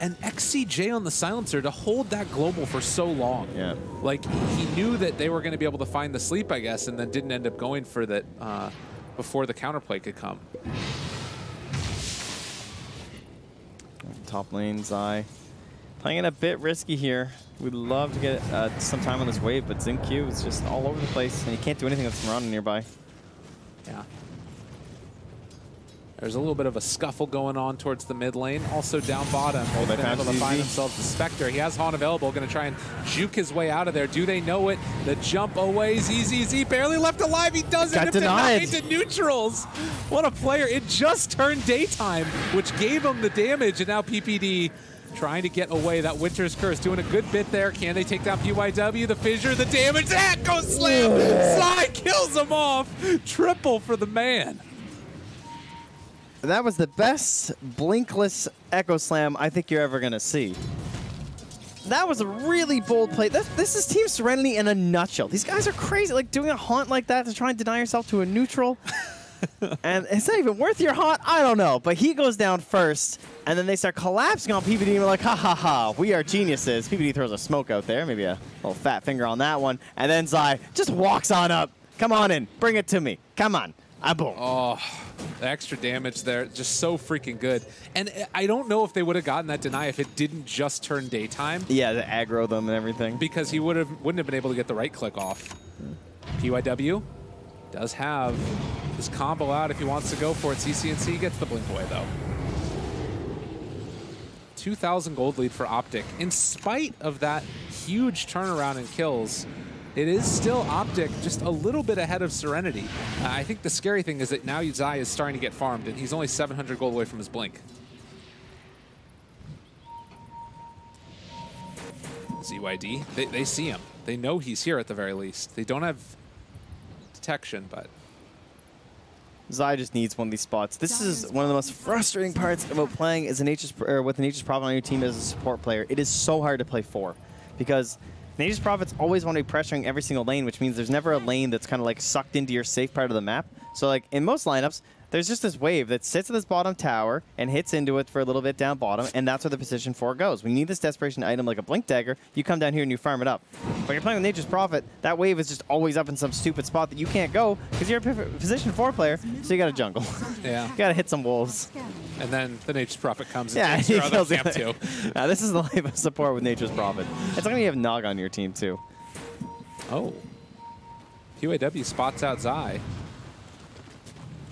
Speaker 1: And XCJ on the Silencer to hold that global for so long.
Speaker 2: Yeah.
Speaker 1: Like, he knew that they were going to be able to find the sleep, I guess, and then didn't end up going for that before the counterplay could come.
Speaker 2: Top lane, Zai. Playing it a bit risky here. We'd love to get some time on this wave, but XinQ is just all over the place, and he can't do anything with Marauder nearby.
Speaker 1: Yeah. There's a little bit of a scuffle going on towards the mid lane. Also down bottom, they've been able to find themselves the Spectre. He has Han available, going to try and juke his way out of there. Do they know it? The jump away, ZZZ barely left alive. He does it. Denied to neutrals. What a player. It just turned daytime, which gave him the damage, and now PPD trying to get away. That Winter's Curse doing a good bit there. Can they take down PYW? The fissure, the damage. That goes slam. Zai kills him off. Triple for the man.
Speaker 2: That was the best blinkless Echo Slam I think you're ever going to see. That was a really bold play. This is Team Serenity in a nutshell. These guys are crazy. Like, doing a haunt like that to try and deny yourself to a neutral. And it's not even worth your haunt. I don't know. But he goes down first, and then they start collapsing on PPD, and we're like, ha ha ha, we are geniuses. PPD throws a smoke out there, maybe a little fat finger on that one, and then Zai just walks on up. Come on in. Bring it to me. Come on. Boom.
Speaker 1: Oh, the extra damage there, just so freaking good. And I don't know if they would have gotten that deny if it didn't just turn daytime.
Speaker 2: Yeah, to aggro them and everything.
Speaker 1: Because he wouldn't have been able to get the right click off. PYW does have this combo out if he wants to go for it. CCNC gets the blink away, though. 2,000 gold lead for OpTic. In spite of that huge turnaround in kills, it is still OpTic just a little bit ahead of Serenity. I think the scary thing is that now Zai is starting to get farmed, and he's only 700 gold away from his blink. ZYD, they see him. They know he's here at the very least. They don't have detection, but...
Speaker 2: Zai just needs one of these spots. This is one of the most frustrating parts about playing as with the Nature's Prophet on your team as a support player. It is so hard to play 4 because Nature's Prophets always want to be pressuring every single lane, which means there's never a lane that's kind of like sucked into your safe part of the map. So like in most lineups, there's just this wave that sits at this bottom tower and hits into it for a little bit down bottom, and that's where the position 4 goes. When you need this desperation item like a Blink Dagger, you come down here and you farm it up. When you're playing with Nature's Prophet, that wave is just always up in some stupid spot that you can't go because you're a position 4 player, so you got to jungle.
Speaker 1: Yeah.
Speaker 2: You got to hit some wolves.
Speaker 1: And then the Nature's Prophet comes and takes your other camp too.
Speaker 2: Now, this is the life of support with Nature's Prophet. It's like when you have Nog on your team too.
Speaker 1: Oh. QAW spots out Zai.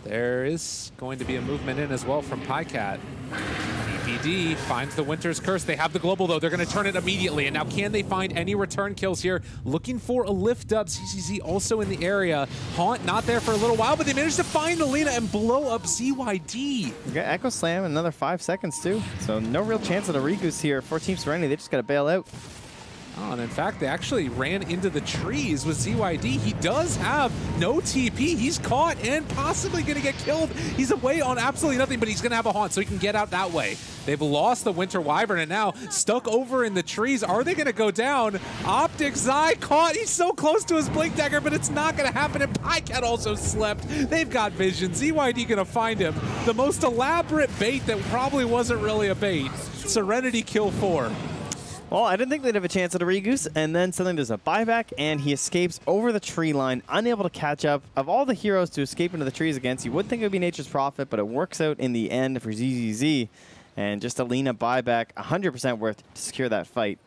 Speaker 1: There is going to be a movement in as well from PyCat. DPD finds the Winter's Curse. They have the global, though. They're going to turn it immediately. And now can they find any return kills here? Looking for a lift up. CCZ also in the area. Haunt not there for a little while, but they managed to find Alina and blow up ZYD.
Speaker 2: You got Echo Slam in another 5 seconds, too. So no real chance of a regoose here for Team Serenity. They just got to bail out.
Speaker 1: Oh, and in fact, they actually ran into the trees with ZYD. He does have no TP. He's caught and possibly going to get killed. He's away on absolutely nothing, but he's going to have a haunt, so he can get out that way. They've lost the Winter Wyvern and now stuck over in the trees. Are they going to go down? OpTic, Zai caught. He's so close to his Blink Dagger, but it's not going to happen. And PyCat also slept. They've got vision. ZYD going to find him. The most elaborate bait that probably wasn't really a bait. Serenity kill 4.
Speaker 2: Well, I didn't think they'd have a chance at a regoose, and then suddenly there's a buyback, and he escapes over the tree line, unable to catch up. Of all the heroes to escape into the trees against, you would think it would be Nature's Prophet, but it works out in the end for ZZZ. And just Alina buyback, 100% worth to secure that fight.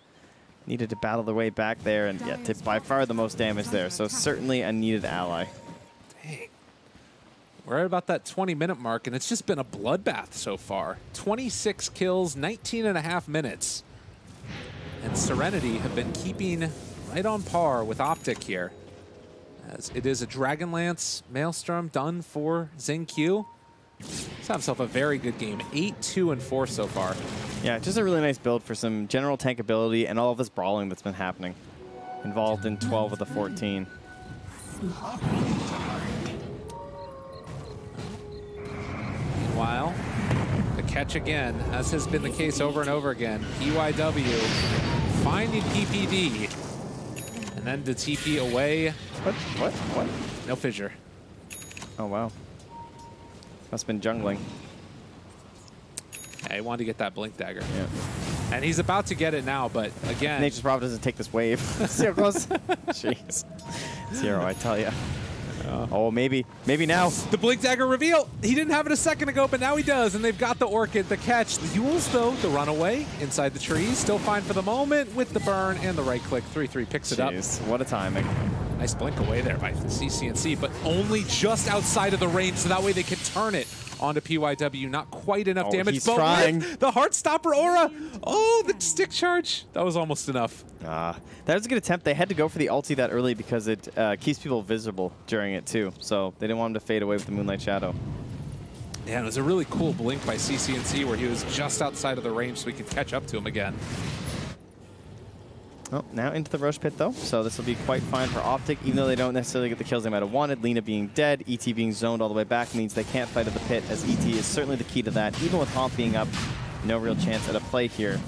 Speaker 2: Needed to battle their way back there, and yeah, did by far the most damage there, so certainly a needed ally.
Speaker 1: Dang. We're at about that 20-minute mark, and it's just been a bloodbath so far. 26 kills, 19.5 minutes. And Serenity have been keeping right on par with OpTic here. As it is a Dragonlance Maelstrom done for XingQ. He's had himself a very good game. 8-2-4 so far.
Speaker 2: Yeah, just a really nice build for some general tankability and all of this brawling that's been happening. Involved in 12 of the 14.
Speaker 1: Meanwhile, the catch again, as has been the case over and over again. PYW finding PPD. And then the TP away.
Speaker 2: What?
Speaker 1: No fissure.
Speaker 2: Oh, wow. Must have been jungling.
Speaker 1: Yeah, he wanted to get that Blink Dagger.
Speaker 2: Yeah.
Speaker 1: And he's about to get it now, but again...
Speaker 2: Nature's Prophet doesn't take this wave. See how close? Jeez. 0, I tell you. Oh, maybe now.
Speaker 1: The Blink Dagger reveal. He didn't have it a second ago, but now he does. And they've got the Orchid, the catch. The Yules, though, the runaway inside the trees. Still fine for the moment with the burn and the right click. 3-3 picks it up.
Speaker 2: What a timing.
Speaker 1: Nice blink away there by CCNC, but only just outside of the range, so that way they can turn it onto PYW. Not quite enough damage.
Speaker 2: He's
Speaker 1: but
Speaker 2: trying.
Speaker 1: With the Heartstopper aura. Oh, the stick charge. That was almost enough.
Speaker 2: That was a good attempt. They had to go for the ulti that early because it keeps people visible during it too. So they didn't want him to fade away with the Moonlight Shadow.
Speaker 1: Yeah, it was a really cool blink by CCNC where he was just outside of the range so we could catch up to him again.
Speaker 2: Oh, now into the Roche Pit, though, so this will be quite fine for OpTic, even though they don't necessarily get the kills they might have wanted. Lina being dead, ET being zoned all the way back means they can't fight at the pit, as ET is certainly the key to that. Even with Haunt being up, no real chance at a play here.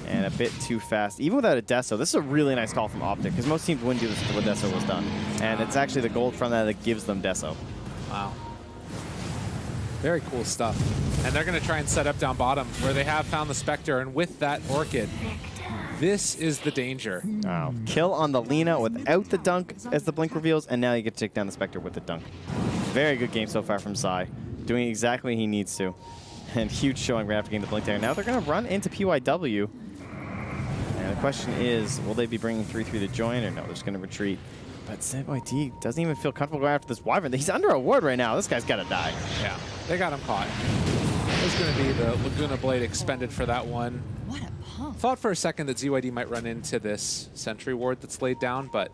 Speaker 2: And a bit too fast. Even without a Deso, this is a really nice call from OpTic, because most teams wouldn't do this until the Deso was done. And it's actually the gold from that gives them Deso.
Speaker 1: Wow. Very cool stuff. And they're going to try and set up down bottom, where they have found the Spectre, and with that Orchid, this is the danger.
Speaker 2: Wow. Kill on the Lina without the dunk as the blink reveals, and now you get to take down the Spectre with the dunk. Very good game so far from Zai. Doing exactly what he needs to. And huge showing right after getting the blink there. Now they're going to run into PYW. And the question is, will they be bringing 3-3 to join, or no, they're just going to retreat. But ZYD doesn't even feel comfortable going after this Wyvern. He's under a ward right now. This guy's got to die.
Speaker 1: Yeah, they got him caught. There's going to be the Laguna Blade expended for that one.
Speaker 3: What a pump.
Speaker 1: Thought for a second that ZYD might run into this sentry ward that's laid down, but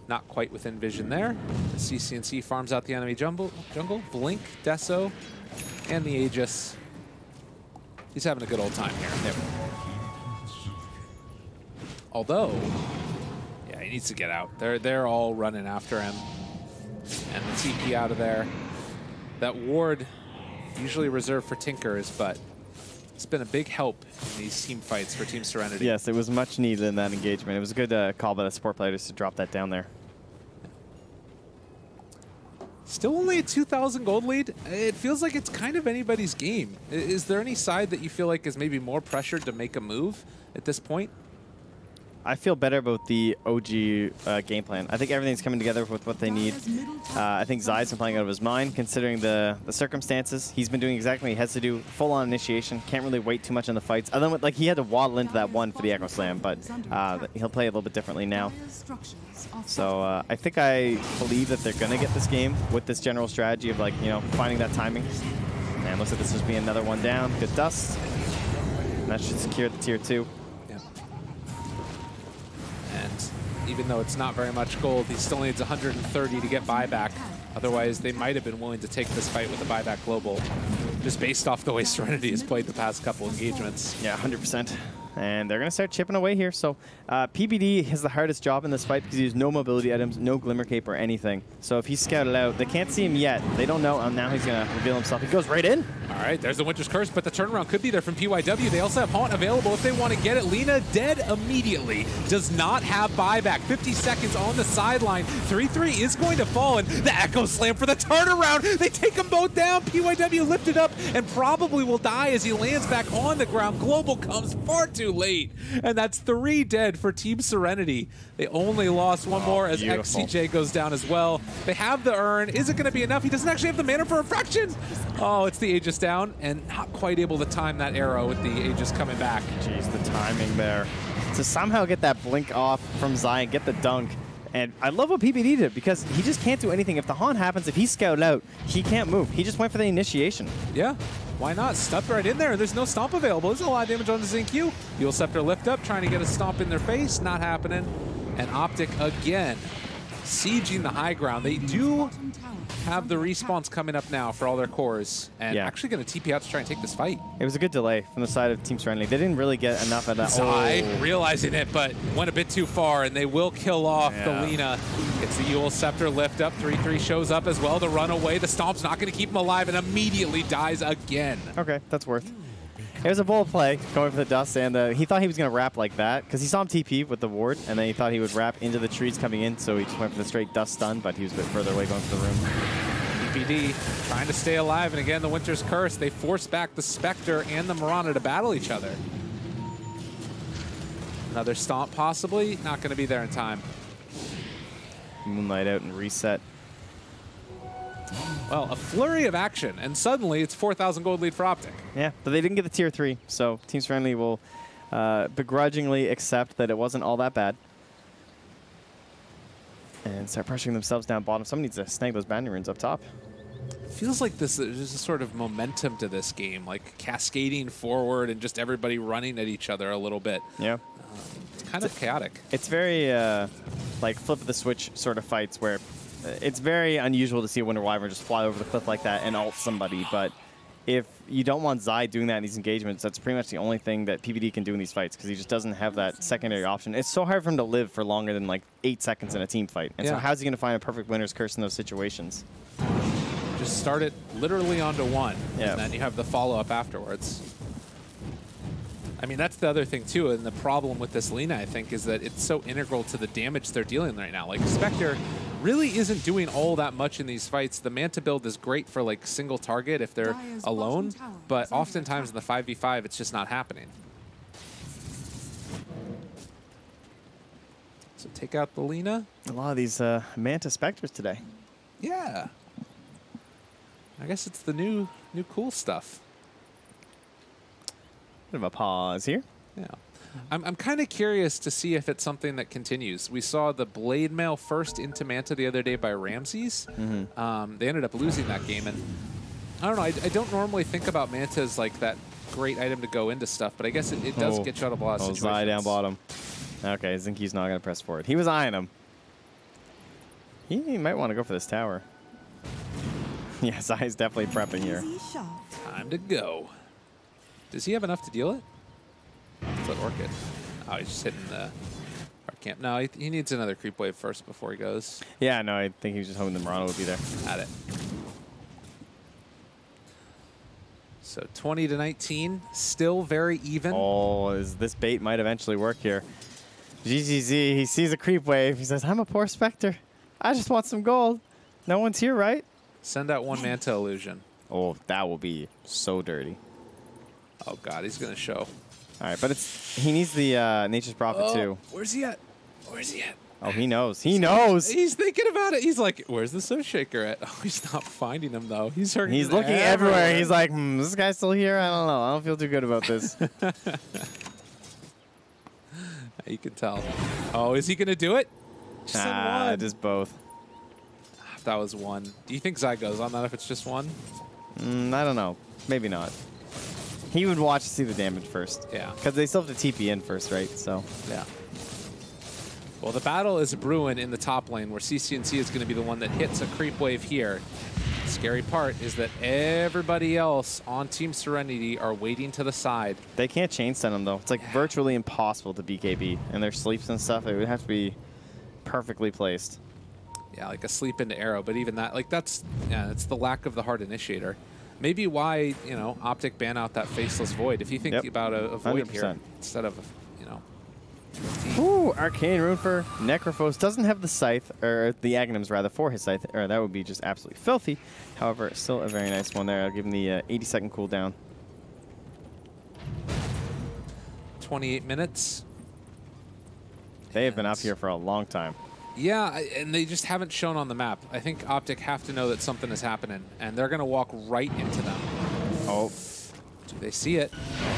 Speaker 1: not quite within vision there. The CCNC farms out the enemy jungle. Blink, Deso, and the Aegis. He's having a good old time here. Yep. Although, yeah, he needs to get out. They're all running after him. And the TP out of there. That ward, usually reserved for Tinkers, but it's been a big help in these team fights for Team Serenity.
Speaker 2: Yes, it was much needed in that engagement. It was a good call by the support players to drop that down there.
Speaker 1: Still only a 2,000 gold lead. It feels like it's kind of anybody's game. Is there any side that you feel like is maybe more pressured to make a move at this point?
Speaker 2: I feel better about the OG game plan. I think everything's coming together with what they need. I think Zai's been playing out of his mind, considering the circumstances. He's been doing exactly what he has to do. Full-on initiation. Can't really wait too much on the fights. Other than, like, he had to waddle into that one for the Echo Slam, but he'll play a little bit differently now. So I think I believe that they're going to get this game with this general strategy of, like, you know, finding that timing. And looks like this is be another one down. Good dust. And that should secure the tier 2.
Speaker 1: And even though it's not very much gold, he still needs 130 to get buyback. Otherwise, they might have been willing to take this fight with a buyback global, just based off the way Serenity has played the past couple engagements.
Speaker 2: Yeah, 100%. And they're going to start chipping away here. So PBD has the hardest job in this fight because he has no mobility items, no Glimmer Cape or anything. So if he's scouted out, they can't see him yet. They don't know. And now he's going to reveal himself. He goes right in.
Speaker 1: All right, there's the Winter's Curse, but the turnaround could be there from PYW. They also have Haunt available if they want to get it. Lina dead immediately. Does not have buyback. 50 seconds on the sideline. 3-3 is going to fall, and the Echo Slam for the turnaround. They take them both down. PYW lifted up and probably will die as he lands back on the ground. Global comes far too late, and that's 3 dead for Team Serenity. They only lost one more as
Speaker 2: beautiful.
Speaker 1: XCJ goes down as well. They have the urn. Is it going to be enough? He doesn't actually have the mana for Refraction. Oh, it's the Aegis down, and not quite able to time that arrow with the Aegis coming back.
Speaker 2: Jeez, the timing there. To somehow get that blink off from Zion, get the dunk. And I love what PBD did, because he just can't do anything. If the haunt happens, if he's scouted out, he can't move. He just went for the initiation.
Speaker 1: Yeah, why not? Stepped right in there. There's no stomp available. There's a lot of damage on the Zinq. Yule Scepter lift up, trying to get a stomp in their face. Not happening. And OpTic again, sieging the high ground. They do have the respawns coming up now for all their cores, and actually going to TP out to try and take this fight.
Speaker 2: It was a good delay from the side of Team Serenity. They didn't really get enough of that.
Speaker 1: Zai realizing it, but went a bit too far, and they will kill off the Lina. It's the Yule Scepter lift up. 3-3 shows up as well to run away. The Stomp's not going to keep him alive and immediately dies again.
Speaker 2: Okay, that's worth. It was a bold play going for the dust, and he thought he was going to wrap like that because he saw him TP with the ward, and then he thought he would wrap into the trees coming in, so he just went for the straight dust stun, but he was a bit further away going for the room.
Speaker 1: PPD trying to stay alive, and again, the Winter's Curse. They force back the Spectre and the Mirana to battle each other. Another stomp possibly, not going to be there in time.
Speaker 2: Moonlight out and reset.
Speaker 1: Well, a flurry of action, and suddenly it's 4,000 gold lead for OpTic.
Speaker 2: Yeah, but they didn't get the tier 3, so Team Serenity will begrudgingly accept that it wasn't all that bad. And start pressuring themselves down bottom. Someone needs to snag those boundary runes up top.
Speaker 1: Feels like there's a sort of momentum to this game, like cascading forward and just everybody running at each other a little bit.
Speaker 2: Yeah.
Speaker 1: It's kind of chaotic.
Speaker 2: It's very like flip of the switch sort of fights where it's very unusual to see a Winter Wyvern just fly over the cliff like that and ult somebody, but if you don't want Zai doing that in these engagements, that's pretty much the only thing that PBD can do in these fights, because he just doesn't have that secondary option. It's so hard for him to live for longer than like 8 seconds in a team fight. And so how's he going to find a perfect Winter's Curse in those situations?
Speaker 1: Just start it literally onto one, and then you have the follow-up afterwards. I mean, that's the other thing, too, and the problem with this Lina, I think, is that it's so integral to the damage they're dealing right now. Like, Spectre really isn't doing all that much in these fights. The Manta build is great for, like, single target if they're alone, but oftentimes in the 5v5, it's just not happening. So take out the Lina.
Speaker 2: A lot of these Manta Spectres today.
Speaker 1: Yeah. I guess it's the new cool stuff.
Speaker 2: Bit of a pause here.
Speaker 1: Yeah. I'm kind of curious to see if it's something that continues. We saw the Blade Mail first into Manta the other day by Ramses. They ended up losing that game, and I don't know. I don't normally think about Manta as like that great item to go into stuff, but I guess it does get you out of a lot of situations.
Speaker 2: Zai down bottom. Okay, Zinky's not going to press forward. He was eyeing him. He might want to go for this tower. Yeah, Zai's definitely prepping here.
Speaker 1: Time to go. Does he have enough to deal it? Let's let Orchid. Oh, he's just hitting the hard camp. No, he needs another creep wave first before he goes.
Speaker 2: Yeah, no, I think he was just hoping the Murano would be there.
Speaker 1: At it. So 20 to 19, still very even.
Speaker 2: Oh, this bait might eventually work here. GGZ, he sees a creep wave. He says, I'm a poor Spectre. I just want some gold. No one's here, right?
Speaker 1: Send out one Manta illusion.
Speaker 2: Oh, that will be so dirty.
Speaker 1: Oh, God, he's going to show.
Speaker 2: All right, but he needs the Nature's Prophet, too.
Speaker 1: Where's he at? Where's he at?
Speaker 2: Oh, he knows. He knows.
Speaker 1: He's thinking about it. He's like, where's the Soul Shaker at? Oh, he's not finding him, though. He's looking
Speaker 2: everywhere. He's like, is this guy still here? I don't know. I don't feel too good about this.
Speaker 1: You can tell. Oh, is he going to do it?
Speaker 2: Just both.
Speaker 1: That was one. Do you think Zai goes on that if it's just one?
Speaker 2: I don't know. Maybe not. He would watch to see the damage first.
Speaker 1: Yeah.
Speaker 2: Because they still have to TP in first, right? So.
Speaker 1: Yeah. Well, the battle is brewing in the top lane where CCNC is going to be the one that hits a creep wave here. The scary part is that everybody else on Team Serenity are waiting to the side.
Speaker 2: They can't chain stun them, though. It's like virtually impossible to BKB. And their sleeps and stuff, it would have to be perfectly placed.
Speaker 1: Yeah, like a sleep into arrow. But even that, like it's the lack of the hard initiator. Maybe why, OpTic ban out that Faceless Void. If you think about a Void 100%. Here instead of,
Speaker 2: Ooh, Arcane Rune for Necrophos. Doesn't have the Scythe, or the Aghanims rather, for his Scythe. Or that would be just absolutely filthy. However, still a very nice one there. I'll give him the 80-second cooldown.
Speaker 1: 28 minutes.
Speaker 2: They have been up here for a long time.
Speaker 1: Yeah, and they just haven't shown on the map. I think OpTic have to know that something is happening, and they're going to walk right into them.
Speaker 2: Oh.
Speaker 1: Do they see it?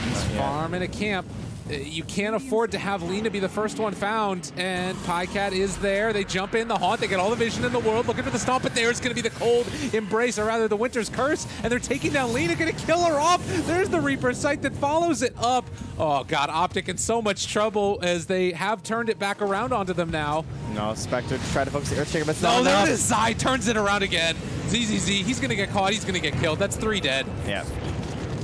Speaker 1: He's farming a camp. You can't afford to have Lina be the first one found, and Pycat is there. They jump in the haunt. They get all the vision in the world, looking for the stomp, but there's going to be the cold embrace, or rather the Winter's Curse, and they're taking down Lina, going to kill her off. There's the Reaper Sight that follows it up. Oh, God, OpTic in so much trouble as they have turned it back around onto them now.
Speaker 2: No, Spectre tried to focus the Earthshaker, but it's
Speaker 1: not enough. There it is. Zai turns it around again. ZZZ, he's going to get caught. He's going to get killed. That's 3 dead.
Speaker 2: Yeah.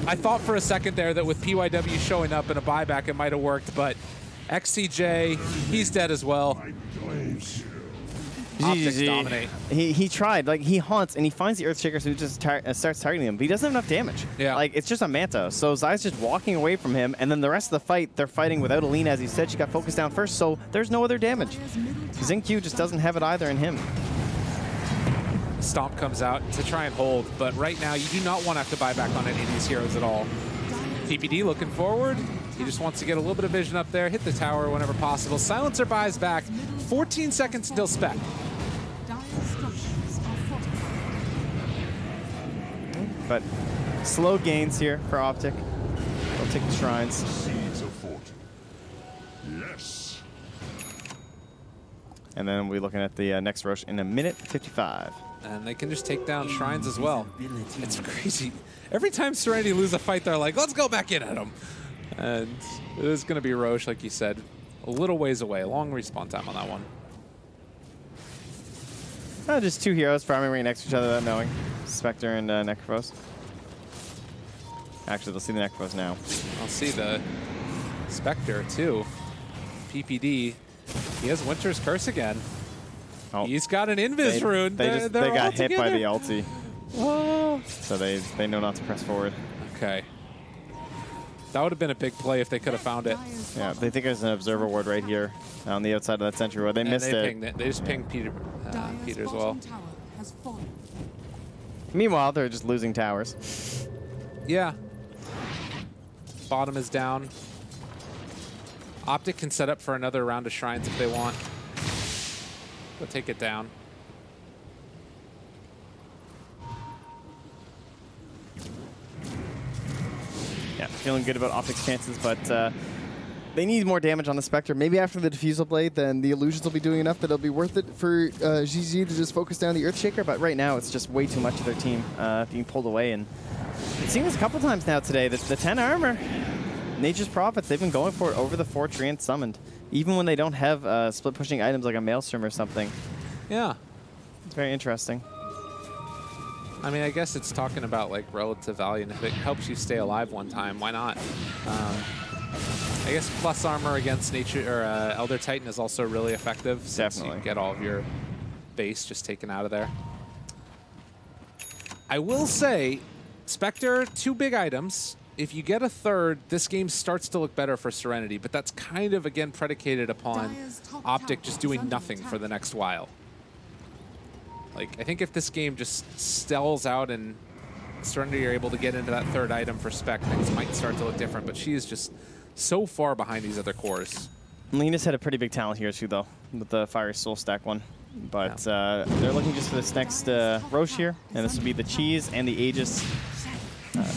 Speaker 1: I thought for a second there that with PYW showing up in a buyback, it might have worked, but XCJ, he's dead as well. OpTic dominate.
Speaker 2: He tried. Like, he haunts, and he finds the Earthshaker, so he just starts targeting him, but he doesn't have enough damage. Yeah. Like, it's just a Manta. So Zai's just walking away from him, and then the rest of the fight, they're fighting without Alina, as he said. She got focused down first, so there's no other damage. Xingqiu just doesn't have it either in him.
Speaker 1: Stomp comes out to try and hold, but right now you do not want to have to buy back on any of these heroes at all. TPD looking forward. He just wants to get a little bit of vision up there, hit the tower whenever possible. Silencer buys back. 14 seconds until spec.
Speaker 2: But slow gains here for OpTic. They'll take the shrines.
Speaker 4: Yes.
Speaker 2: And then we're looking at the next rush in 1:55.
Speaker 1: And they can just take down shrines as well. It's crazy. Every time Serenity lose a fight, they're like, let's go back in at them. And it is going to be Roche, like you said, a little ways away. A long respawn time on that one.
Speaker 2: Just 2 heroes farming right next to each other without knowing. Spectre and Necrophos. Actually, they'll see the Necrophos now.
Speaker 1: I'll see the Spectre, too. PPD. He has Winter's Curse again. Oh. He's got an Invis rune.
Speaker 2: They got hit by the ulti.
Speaker 1: Oh.
Speaker 2: So they know not to press forward.
Speaker 1: Okay. That would have been a big play if they could have found it.
Speaker 2: Yeah, they think there's an observer ward right here on the outside of that sentry ward. They missed it.
Speaker 1: They just pinged Peter as well.
Speaker 2: Meanwhile, they're just losing towers.
Speaker 1: Yeah. Bottom is down. OpTic can set up for another round of shrines if they want. Go take it down.
Speaker 2: Yeah, feeling good about OpTic's chances, but they need more damage on the Spectre. Maybe after the Diffusal Blade, then the Illusions will be doing enough that it'll be worth it for GG to just focus down the Earthshaker, but right now it's just way too much of their team being pulled away, and we've seen this a couple times now today. The 10 armor, Nature's Prophets, they've been going for it over the 4 Treant summoned, even when they don't have split-pushing items like a Maelstrom or something.
Speaker 1: Yeah.
Speaker 2: It's very interesting.
Speaker 1: I mean, I guess it's talking about like relative value, and if it helps you stay alive one time, why not? I guess plus armor against Nature or Elder Titan is also really effective. Since
Speaker 2: Definitely.
Speaker 1: you get all of your base just taken out of there. I will say, Spectre, 2 big items. If you get a third, this game starts to look better for Serenity, but that's kind of, again, predicated upon OpTic just doing nothing for the next while. Like, I think if this game just stalls out and Serenity are able to get into that third item for Spec, things might start to look different, but she is just so far behind these other cores.
Speaker 2: Lena's had a pretty big talent here too, though, with the Fiery Soul Stack one. But they're looking just for this next Roche here, and this will be the Cheese and the Aegis.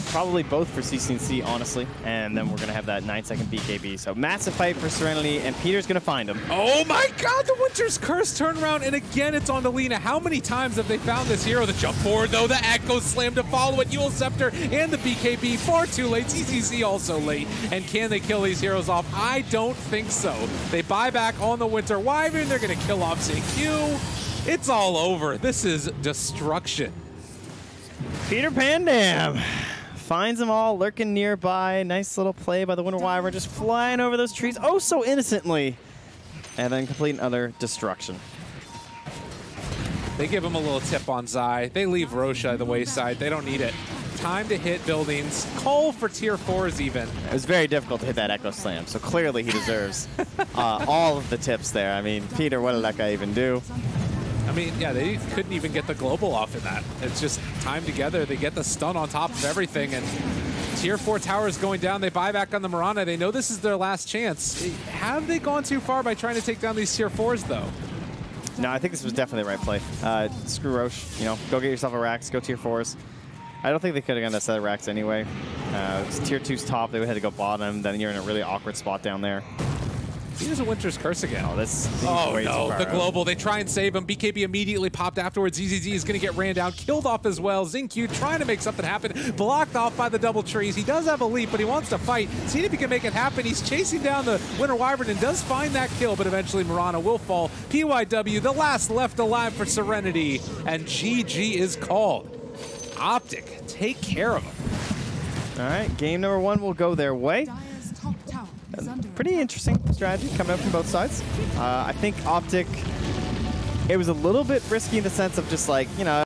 Speaker 2: Probably both for CC&C, honestly. And then we're going to have that 9-second BKB. So massive fight for Serenity, and Peter's going to find him.
Speaker 1: Oh my god, the Winter's Curse turnaround, and again it's on to Lina. How many times have they found this hero? The jump forward, though, the Echo Slam to follow it, Eul Scepter, and the BKB. Far too late, CCC also late. And can they kill these heroes off? I don't think so. They buy back on the Winter Wyvern, they're going to kill off ZQ. It's all over. This is destruction.
Speaker 2: Peter Pandam finds them all lurking nearby. Nice little play by the Winter Wyvern, just flying over those trees oh so innocently. And then complete utter destruction.
Speaker 1: They give him a little tip on Zai. They leave Roche at the wayside. They don't need it. Time to hit buildings. Call for tier 4s even.
Speaker 2: It was very difficult to hit that Echo Slam, so clearly he deserves all of the tips there. I mean, Peter, what did that guy even do?
Speaker 1: I mean, yeah, they couldn't even get the global off in that. It's just time together. They get the stun on top of everything, and tier 4 towers going down. They buy back on the Mirana. They know this is their last chance. Have they gone too far by trying to take down these tier 4s, though?
Speaker 2: No, I think this was definitely the right play. Screw Roche, you know, go get yourself a Rax, go tier 4s. I don't think they could have gotten that set of Racks anyway. It's tier 2's top, they would have to go bottom, then you're in a really awkward spot down there.
Speaker 1: He has a Winter's Curse again.
Speaker 2: Oh,
Speaker 1: no, the global. They try and save him. BKB immediately popped afterwards. ZZZ is going to get ran down, killed off as well. XinQ trying to make something happen, blocked off by the double trees. He does have a leap, but he wants to fight. See if he can make it happen. He's chasing down the Winter Wyvern and does find that kill, but eventually Mirana will fall. PYW, the last left alive for Serenity, and GG is called. OpTic, take care of him.
Speaker 2: All right, game number 1 will go their way. Pretty interesting strategy coming up from both sides. I think OpTic, it was a little bit risky in the sense of just like, you know,